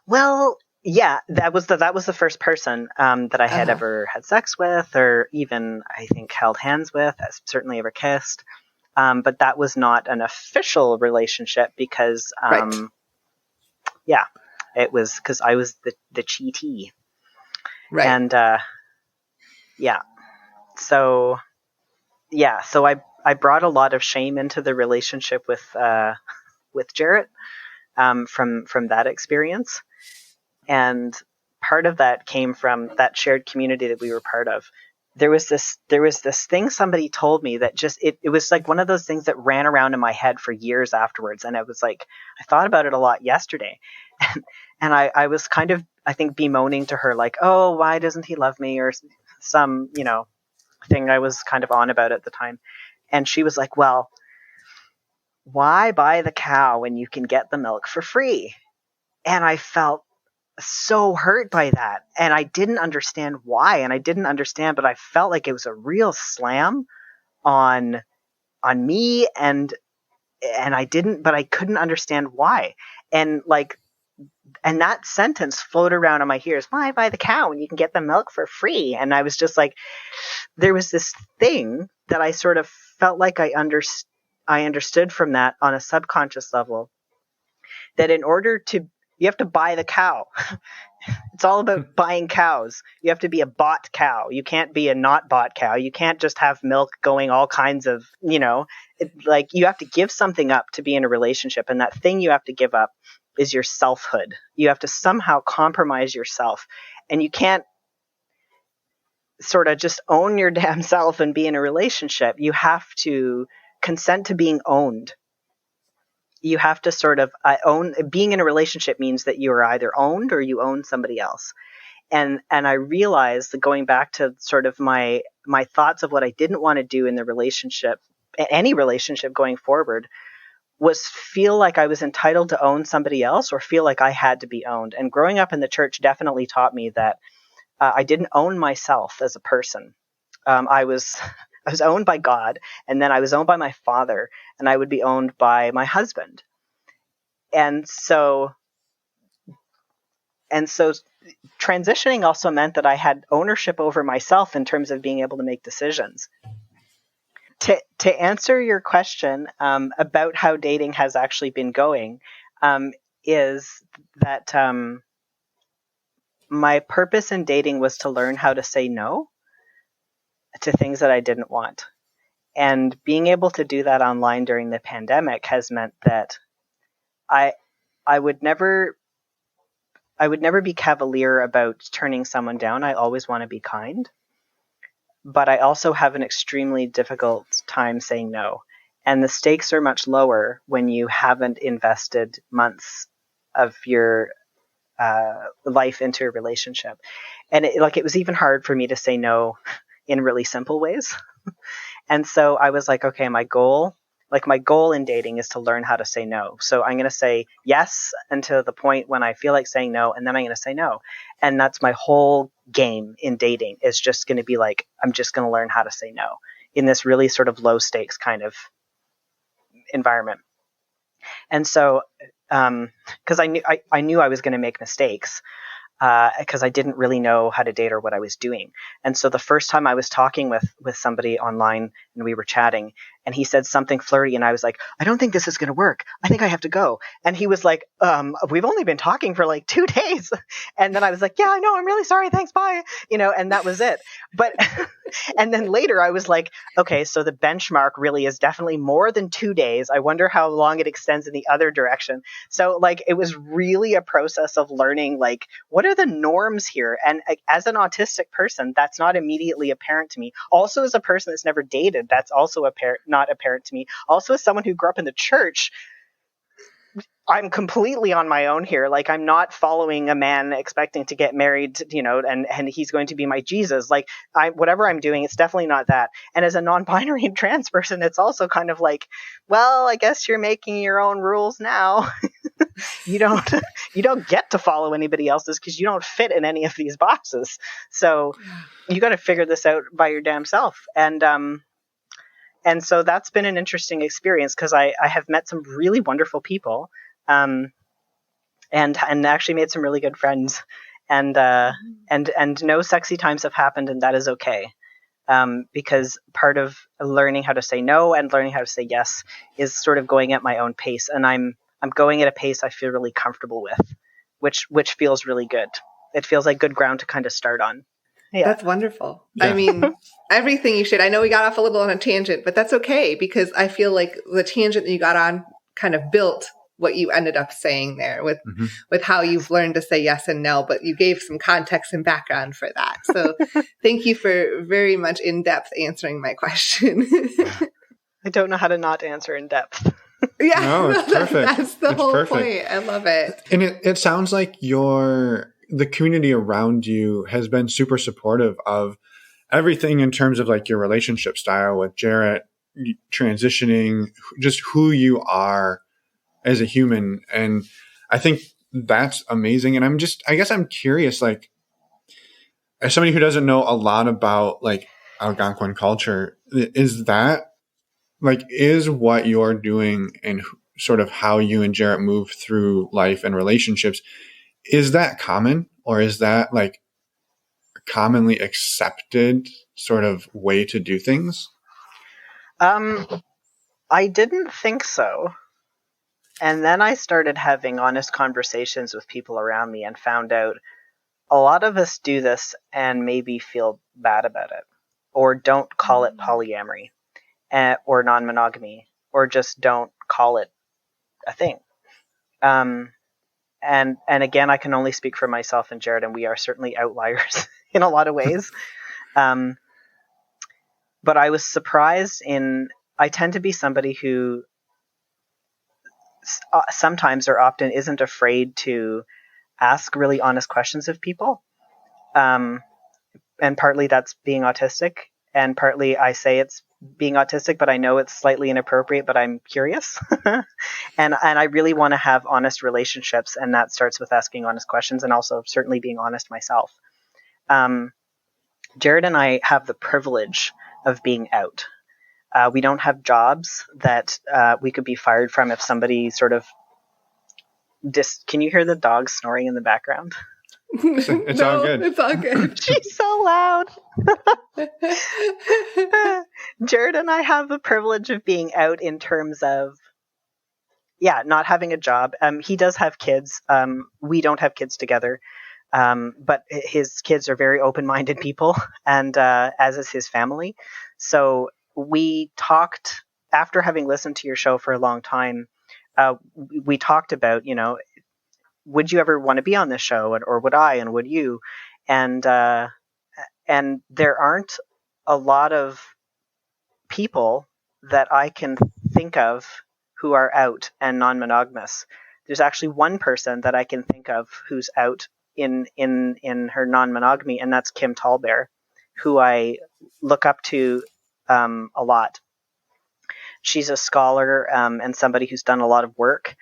Well, yeah, that was the first person that I had ever had sex with, or even I think held hands with. I certainly ever kissed. But that was not an official relationship because, Right. yeah, it was because I was the cheatee. Right. And, yeah. So I brought a lot of shame into the relationship with Jarrett, from that experience. And part of that came from that shared community that we were part of. There was this thing somebody told me that just, it was like one of those things that ran around in my head for years afterwards. And I was like, I thought about it a lot yesterday. And I was kind of, I think, bemoaning to her, like, oh, why doesn't he love me? Or some, thing I was kind of on about at the time. And she was like, well, why buy the cow when you can get the milk for free? And I felt so hurt by that. And I didn't understand why. And I didn't understand, but I felt like it was a real slam on me. And I couldn't understand why. And that sentence floated around in my ears. Why buy the cow when you can get the milk for free? And I was just like, there was this thing that I sort of felt like I understood from that on a subconscious level, that you have to buy the cow. It's all about buying cows. You have to be a bought cow. You can't be a not bought cow. You can't just have milk going all kinds of, you have to give something up to be in a relationship. And that thing you have to give up is your selfhood. You have to somehow compromise yourself. And you can't sort of just own your damn self and be in a relationship. You have to consent to being owned. You have to sort of being in a relationship means that you are either owned or you own somebody else. And I realized that, going back to sort of my thoughts of what I didn't want to do in the relationship, any relationship going forward, was feel like I was entitled to own somebody else or feel like I had to be owned. And growing up in the church definitely taught me that I didn't own myself as a person. I was owned by God, and then I was owned by my father, and I would be owned by my husband. And so transitioning also meant that I had ownership over myself in terms of being able to make decisions. To answer your question about how dating has actually been going, is that my purpose in dating was to learn how to say no to things that I didn't want. And being able to do that online during the pandemic has meant that I would never be cavalier about turning someone down. I always want to be kind. But I also have an extremely difficult time saying no. And the stakes are much lower when you haven't invested months of your life into a relationship. And it was even hard for me to say no in really simple ways. And so I was like, okay, my goal in dating is to learn how to say no. So I'm going to say yes until the point when I feel like saying no, and then I'm going to say no. And that's my whole game in dating, is just going to be like, I'm just going to learn how to say no in this really sort of low stakes kind of environment. And so, because I knew I was going to make mistakes, because I didn't really know how to date or what I was doing. And so the first time I was talking with somebody online and we were chatting, and he said something flirty, and I was like, I don't think this is going to work. I think I have to go. And he was like, we've only been talking for like 2 days. And then I was like, yeah, I know, I'm really sorry. Thanks. Bye. And that was it. But, and then later I was like, okay, so the benchmark really is definitely more than 2 days. I wonder how long it extends in the other direction. So it was really a process of learning, what are the norms here? And as an autistic person, that's not immediately apparent to me. Also, as a person that's never dated, that's also not apparent to me. Also, as someone who grew up in the church, I'm completely on my own here. I'm not following a man expecting to get married, and he's going to be my Jesus. Whatever I'm doing, it's definitely not that. And as a non-binary and trans person, it's also kind of well, I guess you're making your own rules now. You don't get to follow anybody else's because you don't fit in any of these boxes. So you got to figure this out by your damn self. And so that's been an interesting experience, because I have met some really wonderful people, and actually made some really good friends, and no sexy times have happened, and that is okay. because part of learning how to say no and learning how to say yes is sort of going at my own pace, and I'm going at a pace I feel really comfortable with, which feels really good. It feels like good ground to kind of start on. Yeah. That's wonderful. Yeah. I mean, everything you should. I know we got off a little on a tangent, but that's okay, because I feel like the tangent that you got on kind of built what you ended up saying there with how you've learned to say yes and no, but you gave some context and background for that. So thank you for very much in-depth answering my question. I don't know how to not answer in depth. Yeah, no, it's perfect. That's the it's whole perfect. point. I love it. And it sounds like the community around you has been super supportive of everything in terms of like your relationship style with Jarrett, transitioning, just who you are as a human. And I think that's amazing. And I guess I'm curious, like, as somebody who doesn't know a lot about like Algonquin culture, is what you're doing and sort of how you and Jarrett move through life and relationships, is that common, or is that like a commonly accepted sort of way to do things? I didn't think so. And then I started having honest conversations with people around me and found out a lot of us do this and maybe feel bad about it, or don't call it polyamory, or non-monogamy, or just don't call it a thing. And again, I can only speak for myself and Jarrett, and we are certainly outliers in a lot of ways. But I was surprised I tend to be somebody who sometimes or often isn't afraid to ask really honest questions of people. And partly that's being autistic, and partly I say it's being autistic, but I know it's slightly inappropriate, but I'm curious. and I really want to have honest relationships, and that starts with asking honest questions and also certainly being honest myself. Jared and I have the privilege of being out. We don't have jobs that we could be fired from if somebody sort of can you hear the dog snoring in the background? It's all good. It's all good. She's so loud. Jared and I have the privilege of being out in terms of, not having a job. He does have kids. We don't have kids together. But his kids are very open-minded people, and as is his family. So we talked, after having listened to your show for a long time, we talked about, would you ever want to be on this show, or would I, and would you? And there aren't a lot of people that I can think of who are out and non-monogamous. There's actually one person that I can think of who's out in her non-monogamy, and that's Kim Tallbear, who I look up to a lot. She's a scholar and somebody who's done a lot of work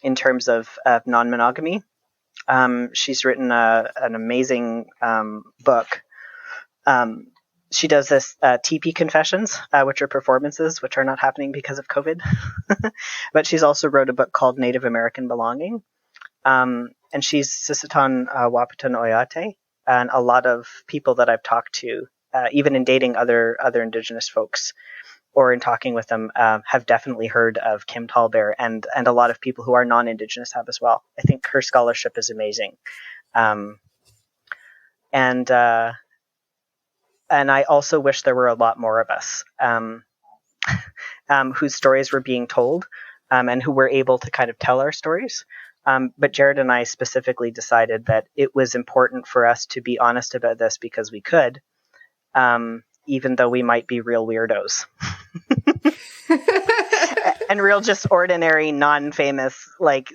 in terms of non-monogamy. She's written an amazing book. She does this TP confessions, which are performances, which are not happening because of COVID. But she's also wrote a book called Native American Belonging. And she's Sisseton Wahpeton Oyate. And a lot of people that I've talked to, even in dating other Indigenous folks, or in talking with them, have definitely heard of Kim Tallbear, and a lot of people who are non-Indigenous have as well. I think her scholarship is amazing. And I also wish there were a lot more of us whose stories were being told, and who were able to kind of tell our stories. But Jared and I specifically decided that it was important for us to be honest about this because we could, even though we might be real weirdos. And real just ordinary, non-famous, weirdos.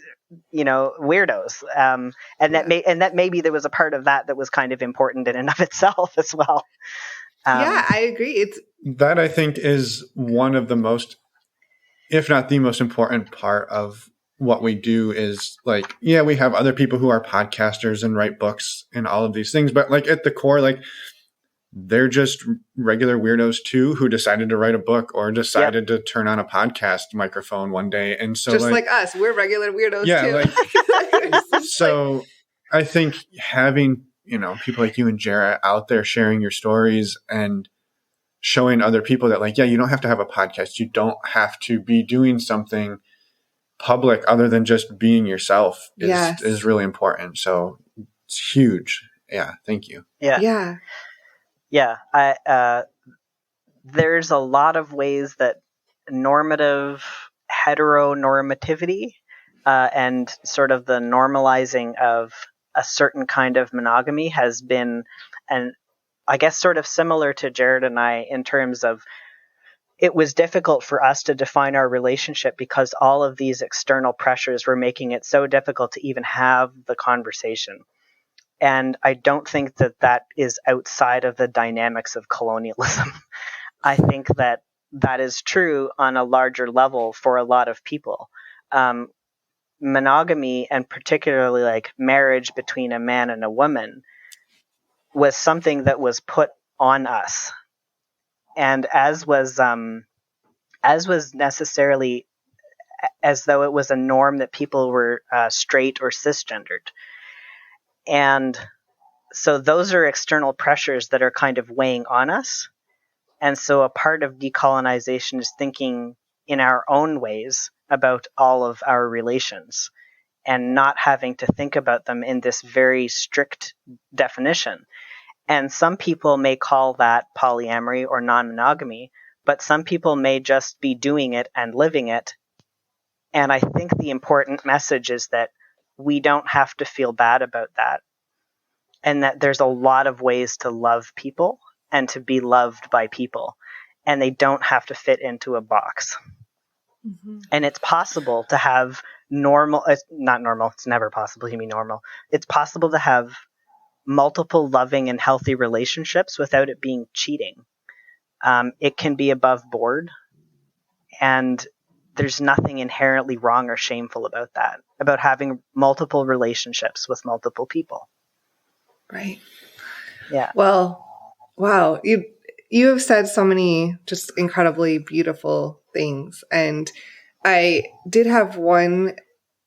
That maybe there was a part of that was kind of important in and of itself as well. Yeah, I agree. That I think is one of the most, if not the most important part of what we do is we have other people who are podcasters and write books and all of these things, but at the core, they're just regular weirdos too, who decided to write a book or decided to turn on a podcast microphone one day. And so just like us, we're regular weirdos too. So I think having people like you and Jarrett out there sharing your stories and showing other people that, like, yeah, you don't have to have a podcast. You don't have to be doing something public other than just being yourself is really important. So it's huge. Yeah. Thank you. Yeah. There's a lot of ways that normative heteronormativity and sort of the normalizing of a certain kind of monogamy has been, and I guess sort of similar to Jared and I in terms of it was difficult for us to define our relationship because all of these external pressures were making it so difficult to even have the conversation. And I don't think that that is outside of the dynamics of colonialism. I think that that is true on a larger level for a lot of people. Monogamy, and particularly like marriage between a man and a woman, was something that was put on us. And as was necessarily as though it was a norm that people were straight or cisgendered. And so those are external pressures that are kind of weighing on us. And so a part of decolonization is thinking in our own ways about all of our relations and not having to think about them in this very strict definition. And some people may call that polyamory or non-monogamy, but some people may just be doing it and living it. And I think the important message is that we don't have to feel bad about that. And that there's a lot of ways to love people and to be loved by people. And they don't have to fit into a box. Mm-hmm. And it's possible to have it's never possible to be normal. It's possible to have multiple loving and healthy relationships without it being cheating. It can be above board, and there's nothing inherently wrong or shameful about that, about having multiple relationships with multiple people. Right. Yeah. Well, wow. You have said so many just incredibly beautiful things. And I did have one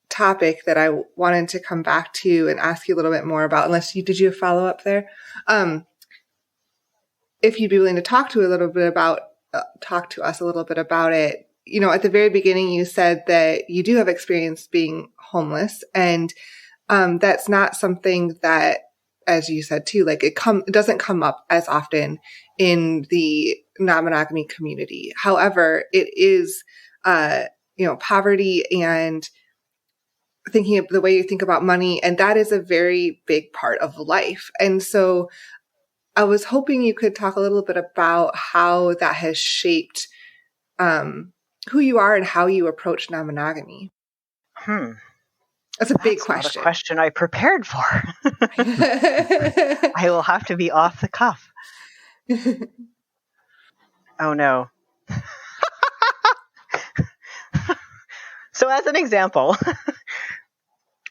topic that I wanted to come back to and ask you a little bit more about, did you follow up there? If you'd be willing to talk to us a little bit about it. At the very beginning, you said that you do have experience being homeless, and that's not something that, as you said too, like it doesn't come up as often in the non-monogamy community. However, it is, poverty and thinking of the way you think about money, and that is a very big part of life. And so I was hoping you could talk a little bit about how that has shaped who you are and how you approach non-monogamy. That's a big question. Not a question I prepared for. I will have to be off the cuff. Oh no. So as an example,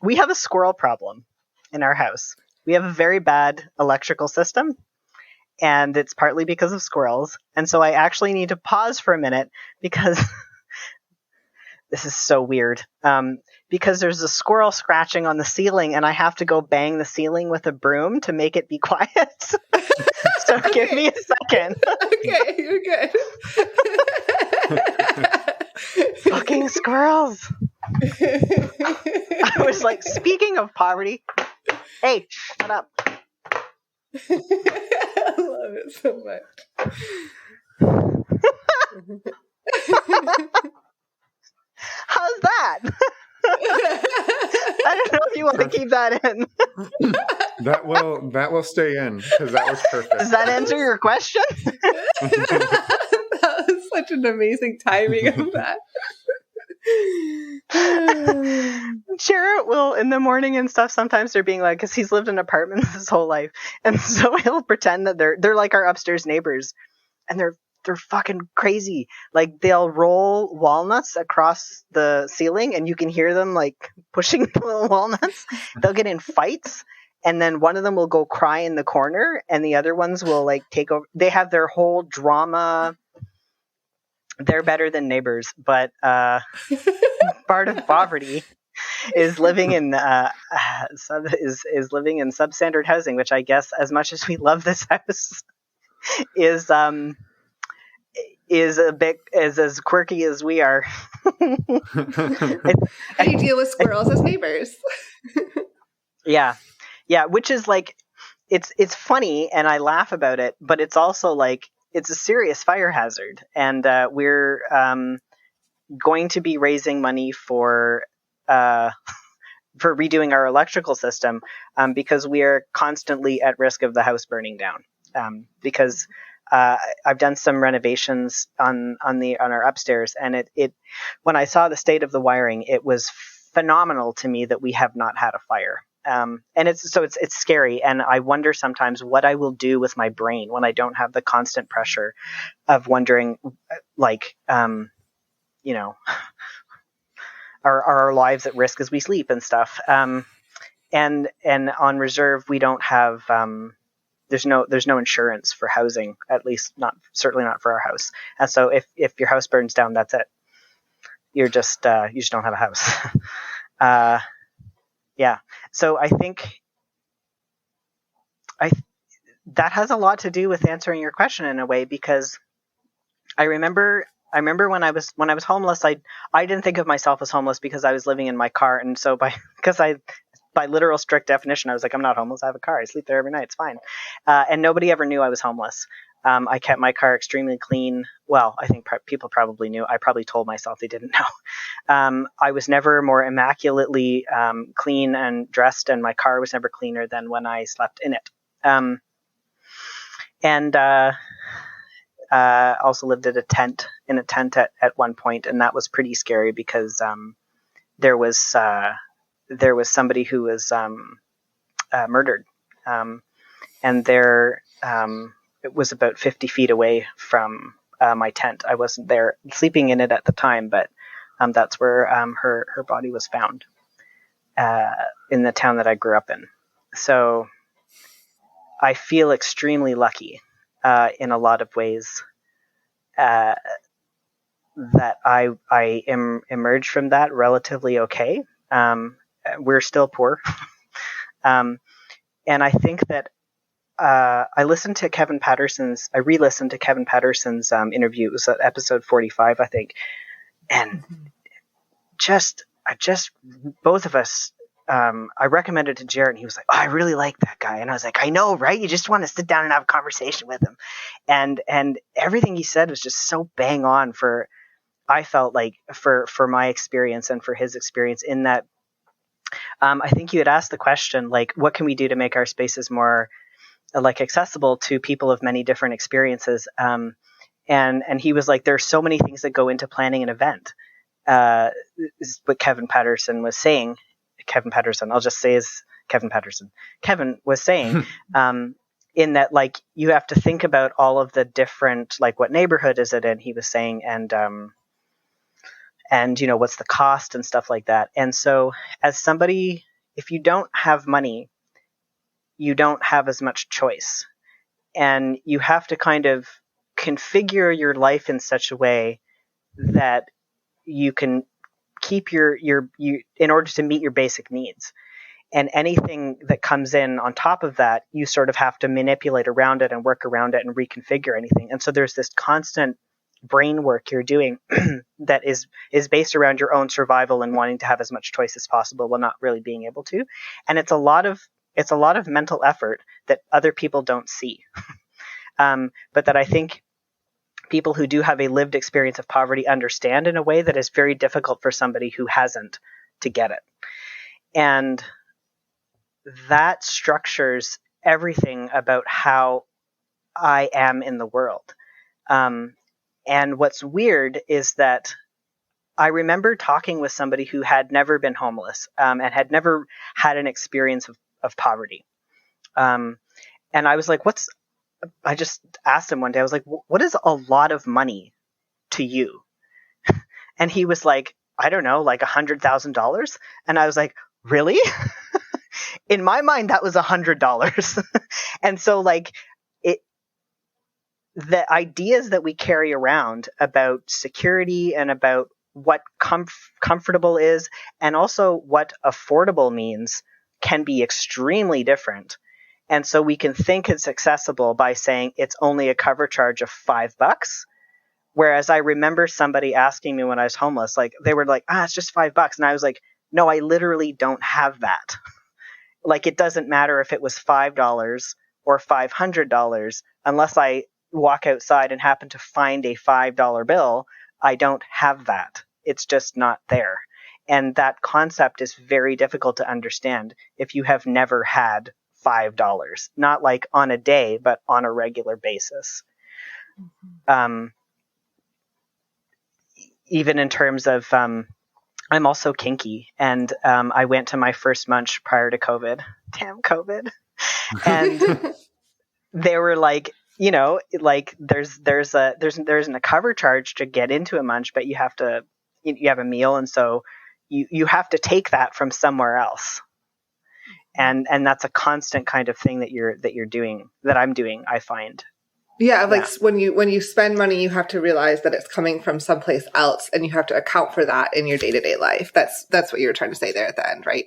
we have a squirrel problem in our house. We have a very bad electrical system, and it's partly because of squirrels. And so I actually need to pause for a minute because this is so weird. Because there's a squirrel scratching on the ceiling, and I have to go bang the ceiling with a broom to make it be quiet. So give me a second. Okay, you're good. Fucking squirrels. I was like, speaking of poverty, hey, shut up. I love it so much. How's that? I don't know if you want to keep that in. That will stay in because that was perfect. Does that answer your question? That was such an amazing timing of that. Jarrett will, in the morning and stuff, sometimes they're being like, because he's lived in apartments his whole life, and so he'll pretend that they're like our upstairs neighbors, and they're fucking crazy. Like, they'll roll walnuts across the ceiling, and you can hear them like pushing the little walnuts. They'll get in fights, and then one of them will go cry in the corner, and the other ones will like take over. They have their whole drama. They're better than neighbors, but part of poverty is living in is living in substandard housing, which I guess, as much as we love this house, is a bit is as quirky as we are. How do you deal with squirrels as neighbors? Yeah, which is like, it's funny and I laugh about it, but it's also like it's a serious fire hazard, and we're going to be raising money for redoing our electrical system, because we are constantly at risk of the house burning down. Because I've done some renovations on our upstairs, and it when I saw the state of the wiring, it was phenomenal to me that we have not had a fire. And it's scary, and I wonder sometimes what I will do with my brain when I don't have the constant pressure of wondering, like, are our lives at risk as we sleep and stuff. And on reserve, we don't have. There's no insurance for housing, at least certainly not for our house. And so if your house burns down, that's it. You just don't have a house. Yeah. So I think that has a lot to do with answering your question in a way, because I remember when I was homeless, I didn't think of myself as homeless because I was living in my car, and so by literal strict definition, I was like, I'm not homeless. I have a car. I sleep there every night. It's fine. And nobody ever knew I was homeless. I kept my car extremely clean. Well, I think people probably knew. I probably told myself they didn't know. I was never more immaculately clean and dressed, and my car was never cleaner than when I slept in it. And also lived in a tent at one point, and that was pretty scary because there was somebody who was murdered, and there it was about 50 feet away from my tent. I wasn't there sleeping in it at the time, but that's where her body was found, in the town that I grew up in. So I feel extremely lucky in a lot of ways that I emerged from that relatively okay. We're still poor. And I think that I re-listened to Kevin Patterson's interview. It was episode 45, I think. And both of us, I recommended it to Jared, and he was like, oh, I really like that guy. And I was like, I know, right? You just want to sit down and have a conversation with him. And everything he said was just so bang on I felt like for my experience and for his experience, in that I think you had asked the question, like, what can we do to make our spaces more like accessible to people of many different experiences? And he was like, there's so many things that go into planning an event. Is what Kevin Patterson was saying. Kevin Patterson, I'll just say is Kevin Patterson. Kevin was saying, in that, like, you have to think about all of the different, like, what neighborhood is it in, he was saying, and what's the cost and stuff like that. And so as somebody, if you don't have money, you don't have as much choice, and you have to kind of configure your life in such a way that you can keep your in order to meet your basic needs. And anything that comes in on top of that, you sort of have to manipulate around it and work around it and reconfigure anything. And so there's this constant brain work you're doing that is based around your own survival and wanting to have as much choice as possible while not really being able to. And it's a lot of mental effort that other people don't see. But that I think people who do have a lived experience of poverty understand in a way that is very difficult for somebody who hasn't to get it. And that structures everything about how I am in the world. And what's weird is that I remember talking with somebody who had never been homeless, and had never had an experience of poverty. And I was like, I just asked him one day, I was like, what is a lot of money to you? And he was like, I don't know, like $100,000. And I was like, really? In my mind, that was $100. And so, like, the ideas that we carry around about security and about what comfortable is, and also what affordable means can be extremely different. And so we can think it's accessible by saying it's only a cover charge of $5. Whereas I remember somebody asking me when I was homeless, like they were like, it's just $5. And I was like, no, I literally don't have that. Like, it doesn't matter if it was $5 or $500, unless I walk outside and happen to find a $5 bill, I don't have that. It's just not there. And that concept is very difficult to understand if you have never had $5, not like on a day, but on a regular basis. Even in terms of, I'm also kinky, and I went to my first munch prior to COVID. Damn COVID. And they were like, you know, like there isn't a cover charge to get into a munch, but you have a meal, and so you have to take that from somewhere else. And that's a constant kind of thing that I'm doing, I find. Yeah, like when you spend money, you have to realize that it's coming from someplace else, and you have to account for that in your day-to-day life. That's what you were trying to say there at the end, right?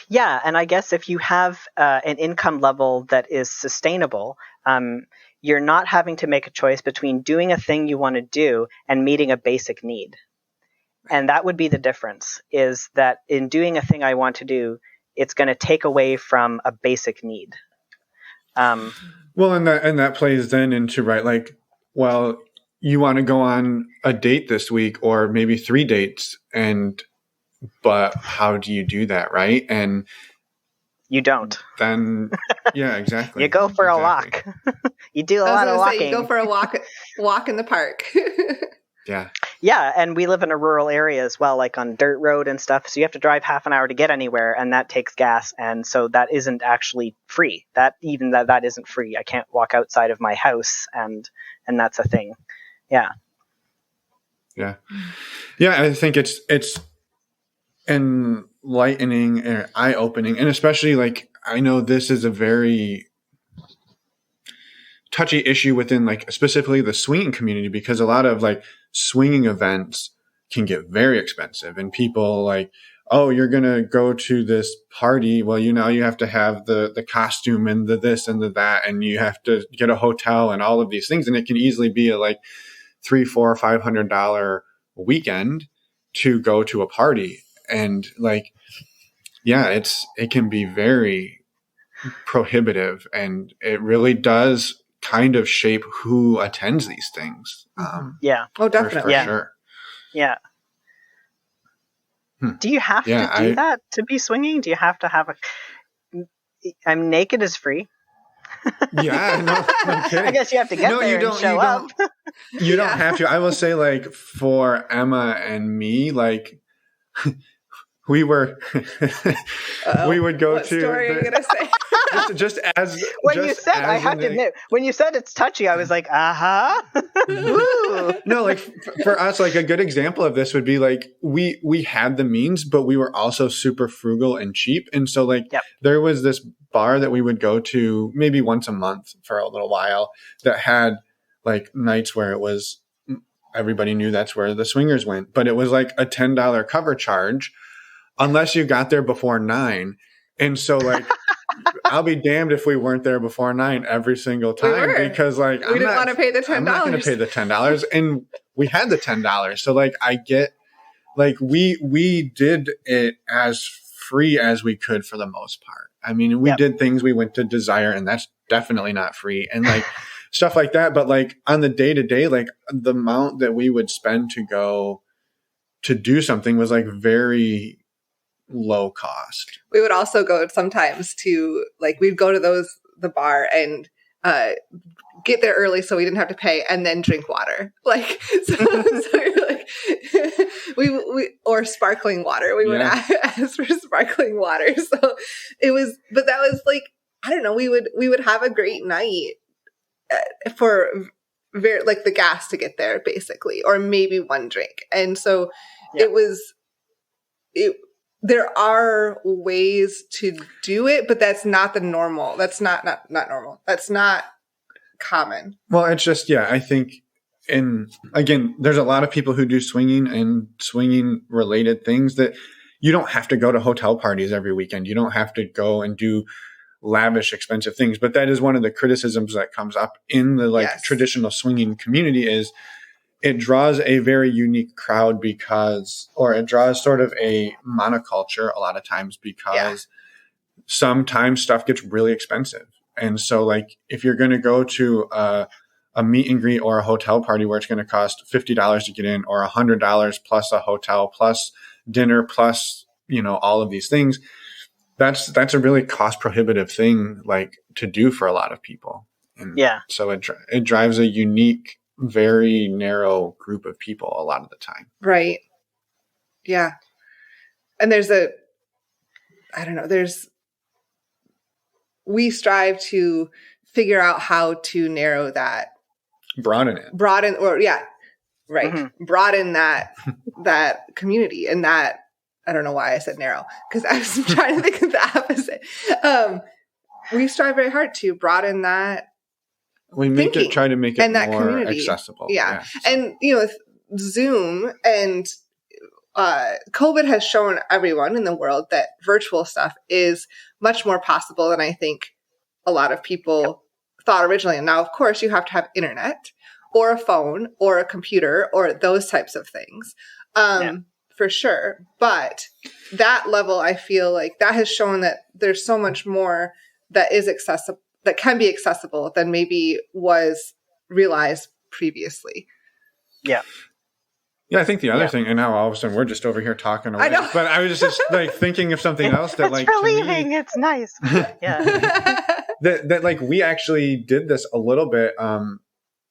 Yeah, and I guess if you have an income level that is sustainable, you're not having to make a choice between doing a thing you want to do and meeting a basic need. And that would be the difference, is that in doing a thing I want to do, it's going to take away from a basic need. Well, and that plays then into, right, like, well, you want to go on a date this week or maybe 3 dates, but how do you do that, right? And you don't. Then, yeah, exactly. You go for a walk. You do a lot of walking. You go for a walk in the park. Yeah. Yeah, and we live in a rural area as well, like on dirt road and stuff. So you have to drive half an hour to get anywhere, and that takes gas. And so that isn't actually free. That isn't free. I can't walk outside of my house, and that's a thing. Yeah. Yeah. Yeah, I think it's enlightening and eye-opening, and especially, like, I know this is a very touchy issue within, like, specifically the swinging community, because a lot of, like, swinging events can get very expensive, and people like, oh, you're going to go to this party. Well, you have to have the costume and the this and the that, and you have to get a hotel and all of these things. And it can easily be a like $300, $400, $500 weekend to go to a party. And like, yeah, it can be very prohibitive, and it really does kind of shape who attends these things. Yeah. Oh, definitely. For sure. Yeah. Do you have to do that to be swinging? Do you have to have I'm naked is free. Yeah, no kidding. I guess you have to get there and show up. You don't have to. I will say, like, for Emma and me, like, we would go what to. Story are you gonna say? just as when just you said, I have to admit, when you said it's touchy, I was like, No, like for us, like a good example of this would be like we had the means, but we were also super frugal and cheap, and so like there was this bar that we would go to maybe once a month for a little while that had like nights where it was everybody knew that's where the swingers went, but it was like a $10 cover charge unless you got there before 9. And so like I'll be damned if we weren't there before 9 every single time, because like we didn't want to pay the $10. I'm not going to pay the $10, and we had the $10. So like I get, like we did it as free as we could for the most part. I mean, we did things. We went to Desire, and that's definitely not free, and like stuff like that. But like on the day to day, like the amount that we would spend to go to do something was like very low cost. We would also go sometimes to, like, we'd go to the bar and get there early so we didn't have to pay, and then drink water. Like, so you're like, we or sparkling water. We would ask for sparkling water. So it was, but that was like, I don't know. We would have a great night for very, like, the gas to get there, basically, or maybe one drink. And so there are ways to do it, but that's not the normal. That's not normal. That's not common. Well, it's just, I think and again, there's a lot of people who do swinging and swinging related things that you don't have to go to hotel parties every weekend. You don't have to go and do lavish, expensive things. But that is one of the criticisms that comes up in the like traditional swinging community is it draws a very unique crowd or it draws sort of a monoculture a lot of times because sometimes stuff gets really expensive. And so like if you're going to go to a meet and greet or a hotel party where it's going to cost $50 to get in or $100 plus a hotel plus dinner plus, all of these things, that's a really cost prohibitive thing like to do for a lot of people. And so it drives a unique, very narrow group of people a lot of the time. Right. Yeah. And we strive to figure out how to narrow that. Broaden that community and that, I don't know why I said narrow because I was trying to think of the opposite. We strive very hard to broaden that. We try to make it more community. Accessible. Yeah. So. And, with Zoom and COVID has shown everyone in the world that virtual stuff is much more possible than I think a lot of people thought originally. And now, of course, you have to have internet or a phone or a computer or those types of things. For sure. But that level, I feel like that has shown that there's so much more that is accessible, that can be accessible than maybe was realized previously. Yeah. Yeah, I think the other thing, and now all of a sudden we're just over here talking away. I know. But I was just like thinking of something else that it's relieving. It's nice. Yeah. that like we actually did this a little bit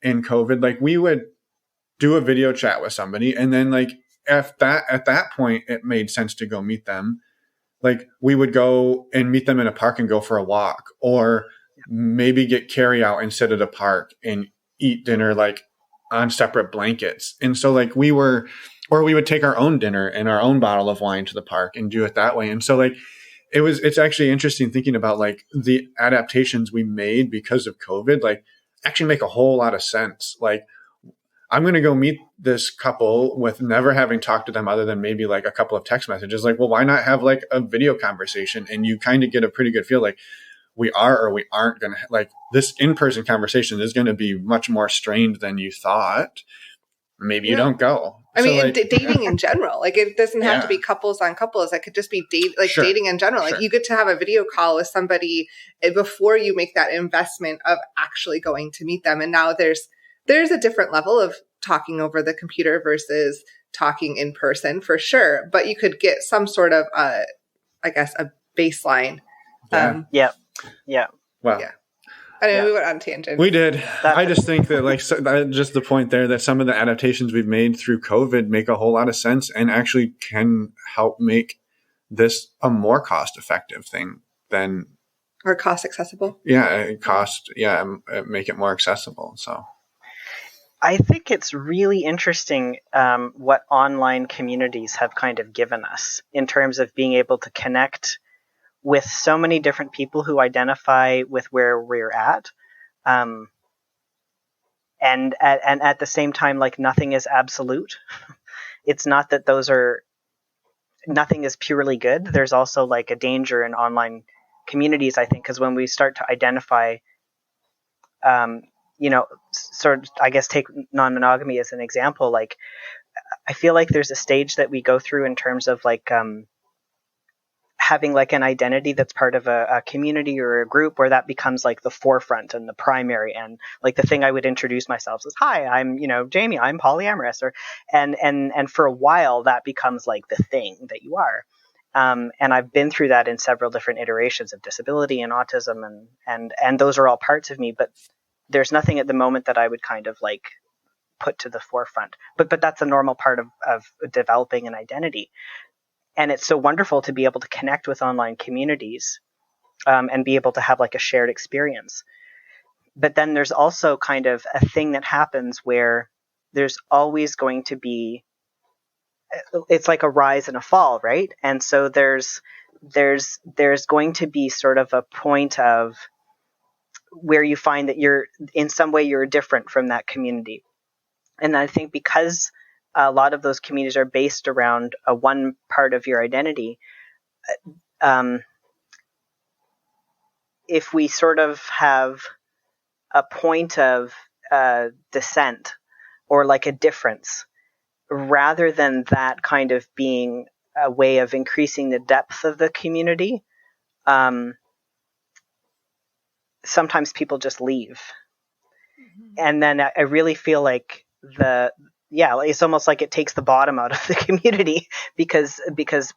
in COVID. Like we would do a video chat with somebody, and then like at that point it made sense to go meet them. Like we would go and meet them in a park and go for a walk, or maybe get carry out and sit at a park and eat dinner like on separate blankets. And so like we would take our own dinner and our own bottle of wine to the park and do it that way. And so like it's actually interesting thinking about like the adaptations we made because of COVID, like actually make a whole lot of sense. Like I'm going to go meet this couple with never having talked to them other than maybe like a couple of text messages. Like, well, why not have like a video conversation? And you kind of get a pretty good feel like we are or we aren't going to like this in-person conversation is going to be much more strained than you thought. Maybe you don't go. I mean, like, dating in general, like it doesn't have to be couples on couples. It could just be dating in general. Like you get to have a video call with somebody before you make that investment of actually going to meet them. And now there's a different level of talking over the computer versus talking in person for sure. But you could get some sort of, a baseline. Well, yeah. I know we went on tangent. We did. I just think that just the point there that some of the adaptations we've made through COVID make a whole lot of sense and actually can help make this a more cost effective thing than or cost accessible. Make it more accessible. So I think it's really interesting what online communities have kind of given us in terms of being able to connect with so many different people who identify with where we're at. And at the same time, like nothing is absolute. It's not that nothing is purely good. There's also like a danger in online communities, I think, because when we start to identify, sort of, I guess, take non-monogamy as an example, like I feel like there's a stage that we go through in terms of like, having like an identity that's part of a community or a group where that becomes like the forefront and the primary, and like the thing I would introduce myself as, hi, I'm, Jamie, I'm polyamorous, and for a while that becomes like the thing that you are. And I've been through that in several different iterations of disability and autism and those are all parts of me, but there's nothing at the moment that I would kind of like put to the forefront, but that's a normal part of developing an identity. And it's so wonderful to be able to connect with online communities and be able to have like a shared experience. But then there's also kind of a thing that happens where there's always going to be, it's like a rise and a fall, right? And so there's going to be sort of a point of where you find that you're in some way you're different from that community. And I think because a lot of those communities are based around one part of your identity, if we sort of have a point of dissent or like a difference, rather than that kind of being a way of increasing the depth of the community, sometimes people just leave. And then I really feel like it's almost like it takes the bottom out of the community because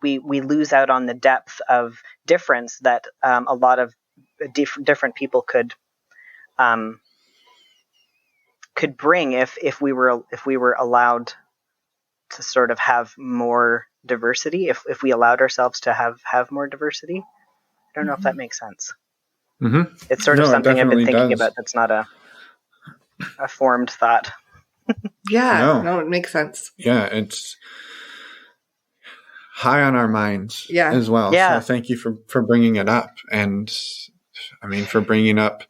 we lose out on the depth of difference that a lot of different people could bring if we were allowed to sort of have more diversity, if we allowed ourselves to have more diversity. I don't know if that makes sense. Mm-hmm. It's sort of something I've been thinking about that's not a formed thought. Yeah, no, it makes sense. Yeah, it's high on our minds as well. Yeah. So thank you for bringing it up. And I mean, for bringing up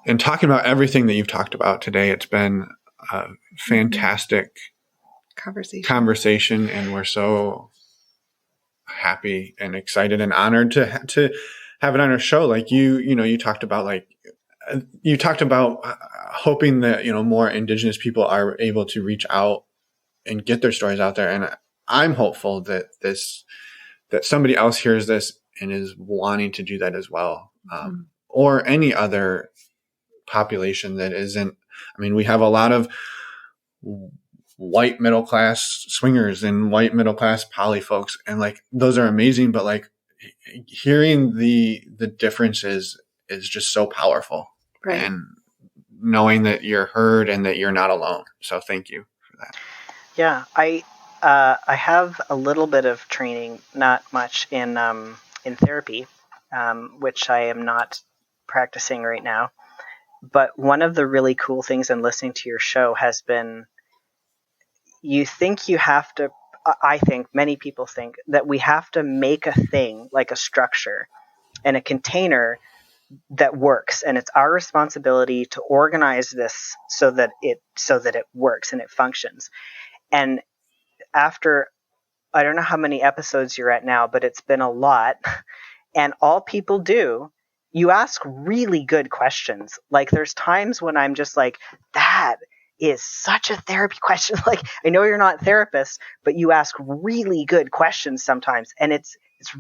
and talking about everything that you've talked about today. It's been a fantastic conversation, and we're so happy and excited and honored to have it on our show. Like you talked about hoping that, more Indigenous people are able to reach out and get their stories out there. And I'm hopeful that somebody else hears this and is wanting to do that as well. Or any other population that isn't, we have a lot of white middle-class swingers and white middle-class poly folks. And like, those are amazing, but like hearing the differences is just so powerful. Right. And knowing that you're heard and that you're not alone. So thank you for that. Yeah. I have a little bit of training, not much in therapy, which I am not practicing right now. But one of the really cool things in listening to your show has been, I think many people think that we have to make a thing, like a structure and a container that works, and it's our responsibility to organize this so that it works and it functions. And after, I don't know how many episodes you're at now, but it's been a lot, and all people do, you ask really good questions. Like, there's times when I'm just like, that is such a therapy question. Like, I know you're not therapists, but you ask really good questions sometimes, and it's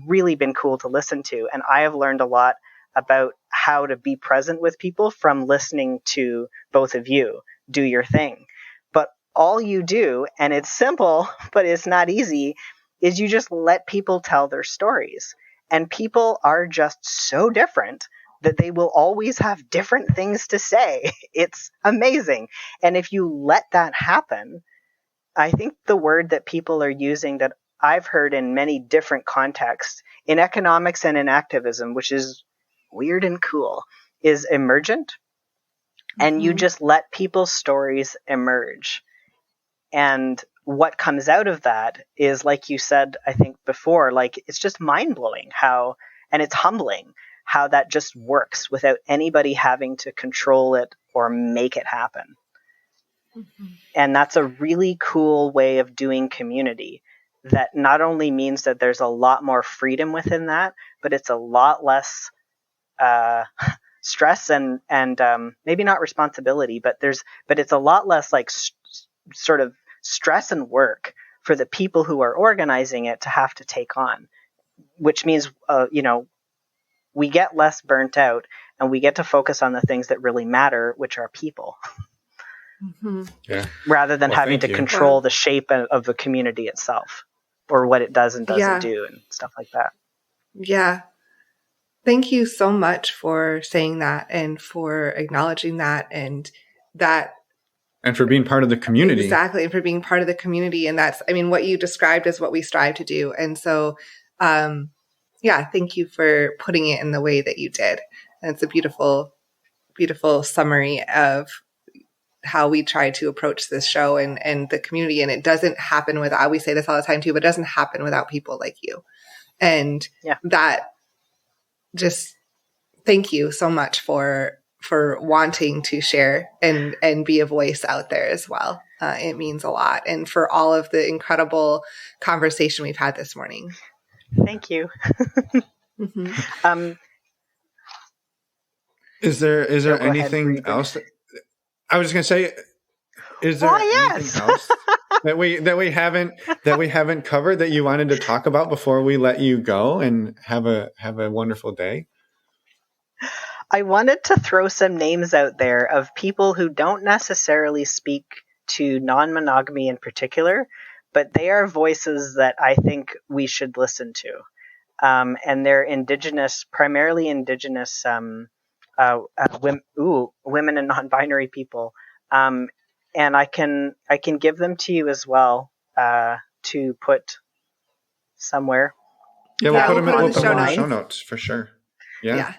really been cool to listen to. And I have learned a lot about how to be present with people from listening to both of you do your thing. But all you do, and it's simple, but it's not easy, is you just let people tell their stories. And people are just so different that they will always have different things to say. It's amazing. And if you let that happen, I think the word that people are using that I've heard in many different contexts, in economics and in activism, which is weird and cool, is emergent. And you just let people's stories emerge. And what comes out of that is, like you said, I think before, like, it's just mind-blowing how, and it's humbling, how that just works without anybody having to control it or make it happen. And that's a really cool way of doing community that not only means that there's a lot more freedom within that, but it's a lot less stress and maybe not responsibility, but it's a lot less like sort of stress and work for the people who are organizing it to have to take on, which means, we get less burnt out and we get to focus on the things that really matter, which are people. Yeah. Rather than having to control the shape of the community itself or what it does and doesn't do and stuff like that. Yeah. Thank you so much for saying that and for acknowledging that and for being part of the community. Exactly. And for being part of the community. And that's, what you described is what we strive to do. And so, thank you for putting it in the way that you did. And it's a beautiful, beautiful summary of how we try to approach this show and the community. And it doesn't happen without, we say this all the time too, but it doesn't happen without people like you. And that just, thank you so much for for wanting to share and be a voice out there as well. It means a lot. And for all of the incredible conversation we've had this morning. Thank you. Is there anything else I was going to say? Is there anything else that we haven't covered that you wanted to talk about before we let you go and have a wonderful day? I wanted to throw some names out there of people who don't necessarily speak to non-monogamy in particular, but they are voices that I think we should listen to. And they're primarily indigenous women and non-binary people. And I can give them to you as well to put somewhere. Yeah, we'll put them in the show notes for sure. Yeah.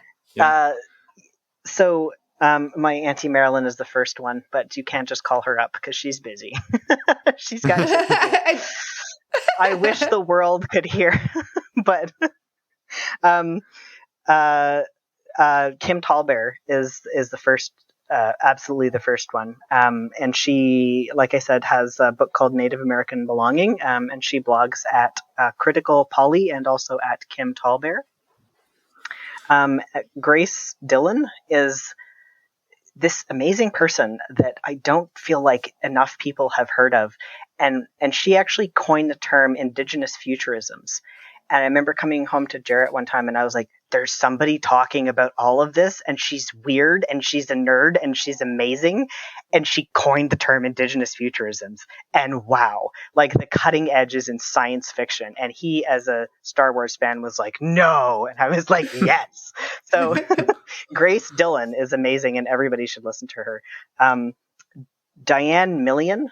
So my Auntie Marilyn is the first one, but you can't just call her up because she's busy. She's got. I wish the world could hear, but Kim Tallbear is the first, absolutely the first one. And she, like I said, has a book called Native American Belonging, and she blogs at Critical Polly and also at Kim Tallbear. Grace Dillon is this amazing person that I don't feel like enough people have heard of. And she actually coined the term Indigenous futurisms. And I remember coming home to Jarrett one time and I was like, there's somebody talking about all of this and she's weird and she's a nerd and she's amazing. And she coined the term Indigenous futurisms. And wow, like the cutting edge is in science fiction. And he, as a Star Wars fan, was like, no. And I was like, yes. So Grace Dillon is amazing and everybody should listen to her. Diane Million,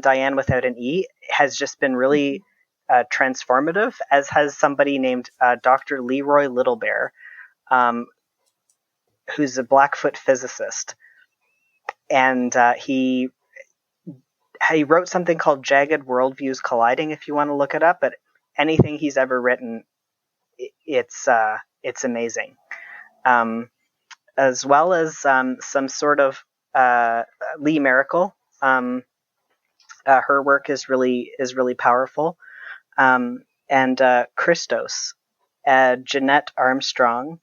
Diane without an E, has just been really transformative, as has somebody named Dr. Leroy Littlebear, who's a Blackfoot physicist. And he wrote something called Jagged Worldviews Colliding, if you want to look it up. But anything he's ever written, it's amazing. As well as some sort of Lee Miracle. Her work is really powerful. And Christos, Jeanette Armstrong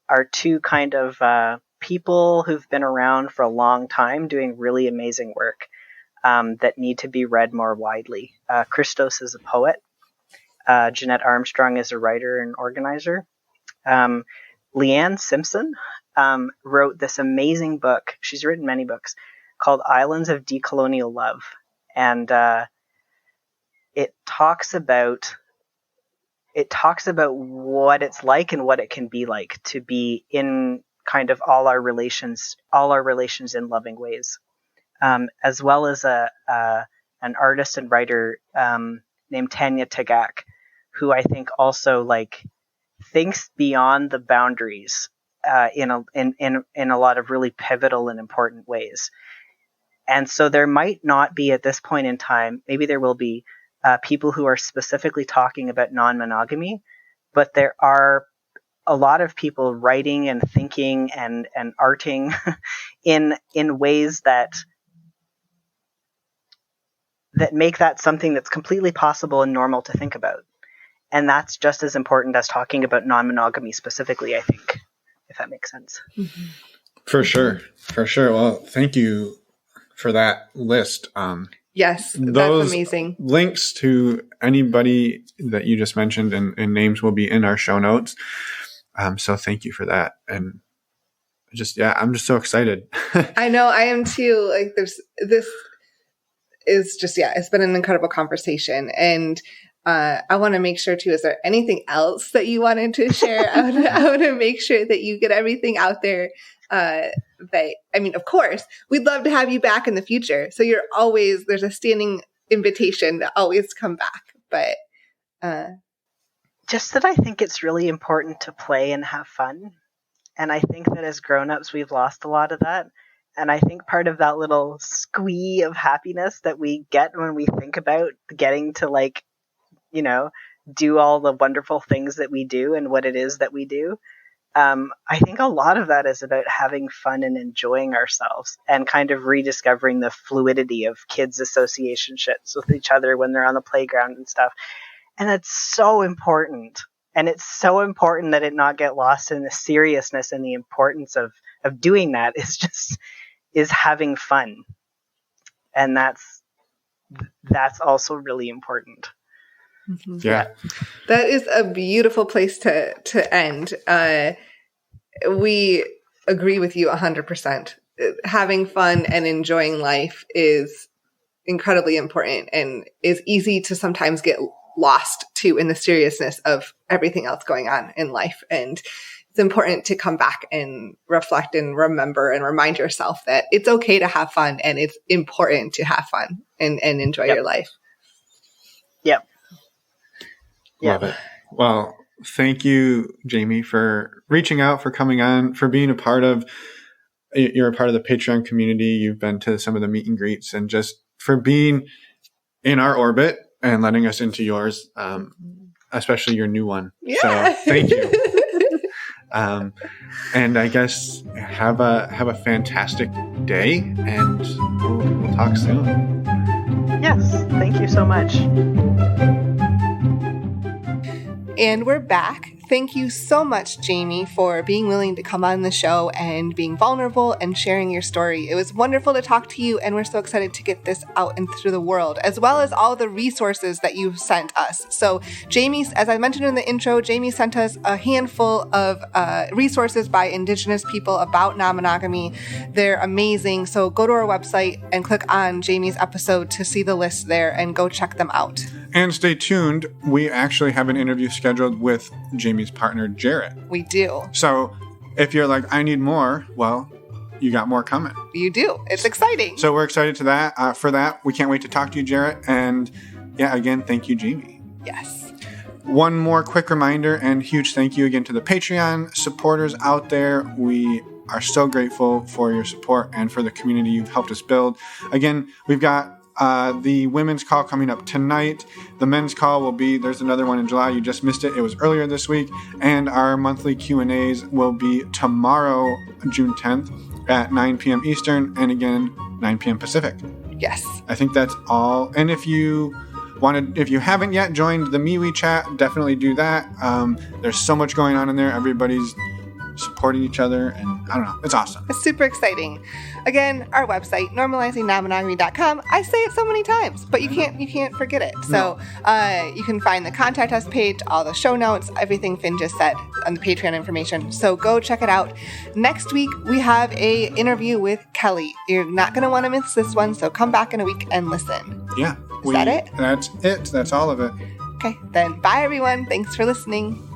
are two kind of people who've been around for a long time doing really amazing work that need to be read more widely. Christos is a poet. Jeanette Armstrong is a writer and organizer. Leanne Simpson wrote this amazing book. She's written many books called Islands of Decolonial Love. And it talks about what it's like and what it can be like to be in kind of all our relations in loving ways, as well as an artist and writer named Tanya Tagak, who I think also like thinks beyond the boundaries in a lot of really pivotal and important ways. And so there might not be at this point in time, maybe there will be people who are specifically talking about non-monogamy, but there are a lot of people writing and thinking and arting in ways that make that something that's completely possible and normal to think about. And that's just as important as talking about non-monogamy specifically, I think, if that makes sense. Mm-hmm. For sure. Well, thank you for that list. Yes, that's amazing. Links to anybody that you just mentioned and names will be in our show notes. So thank you for that. And I'm just so excited. I know, I am too. Like this is just, it's been an incredible conversation. And I want to make sure too, is there anything else that you wanted to share? I want to make sure that you get everything out there. Of course, we'd love to have you back in the future. So there's a standing invitation to always come back. But just that I think it's really important to play and have fun. And I think that as grown-ups, we've lost a lot of that. And I think part of that little squee of happiness that we get when we think about getting to do all the wonderful things that we do and what it is that we do I think a lot of that is about having fun and enjoying ourselves and kind of rediscovering the fluidity of kids' associationships with each other when they're on the playground and stuff. And that's so important. And it's so important that it not get lost in the seriousness, and the importance of doing that is having fun. And that's also really important. Mm-hmm. Yeah. That is a beautiful place to end. We agree with you 100%. Having fun and enjoying life is incredibly important, and is easy to sometimes get lost too in the seriousness of everything else going on in life. And it's important to come back and reflect and remember and remind yourself that it's okay to have fun, and it's important to have fun and enjoy your life. Yep. Love it. Well, thank you, Jamie, for reaching out, for coming on, for being you're a part of the Patreon community. You've been to some of the meet and greets, and just for being in our orbit and letting us into yours, especially your new one. Yeah. So thank you. And I guess have a fantastic day, and we'll talk soon. Yes. Thank you so much. And we're back. Thank you so much, Jamie, for being willing to come on the show and being vulnerable and sharing your story. It was wonderful to talk to you, and we're so excited to get this out and through the world, as well as all the resources that you sent us. So Jamie, as I mentioned in the intro, Jamie sent us a handful of resources by Indigenous people about non-monogamy. They're amazing. So go to our website and click on Jamie's episode to see the list there, and go check them out. And stay tuned. We actually have an interview scheduled with Jamie's partner, Jarrett. We do. So if you're like, I need more, well, you got more coming. You do. It's exciting. So we're excited for that. We can't wait to talk to you, Jarrett. And yeah, again, thank you, Jamie. Yes. One more quick reminder and huge thank you again to the Patreon supporters out there. We are so grateful for your support and for the community you've helped us build. Again, we've got the women's call coming up tonight. The men's call will be, there's another one in July. You just missed it. It was earlier this week. And our monthly Q&As will be tomorrow, June 10th at 9 p.m. Eastern, and again, 9 p.m. Pacific. Yes. I think that's all. And if you haven't yet joined the MeWe chat, definitely do that. There's so much going on in there. Everybody's supporting each other, and I don't know, it's awesome. It's super exciting. Again, our website, normalizingnonmonogamy.com. I say it so many times, but you can't forget it. So you can find the contact us page, all the show notes, everything Finn just said, and the Patreon information. So go check it out. Next week, we have a interview with Kelly. You're not going to want to miss this one, so come back in a week and listen. Yeah. Is that it? That's it. That's all of it. Okay, then bye everyone. Thanks for listening.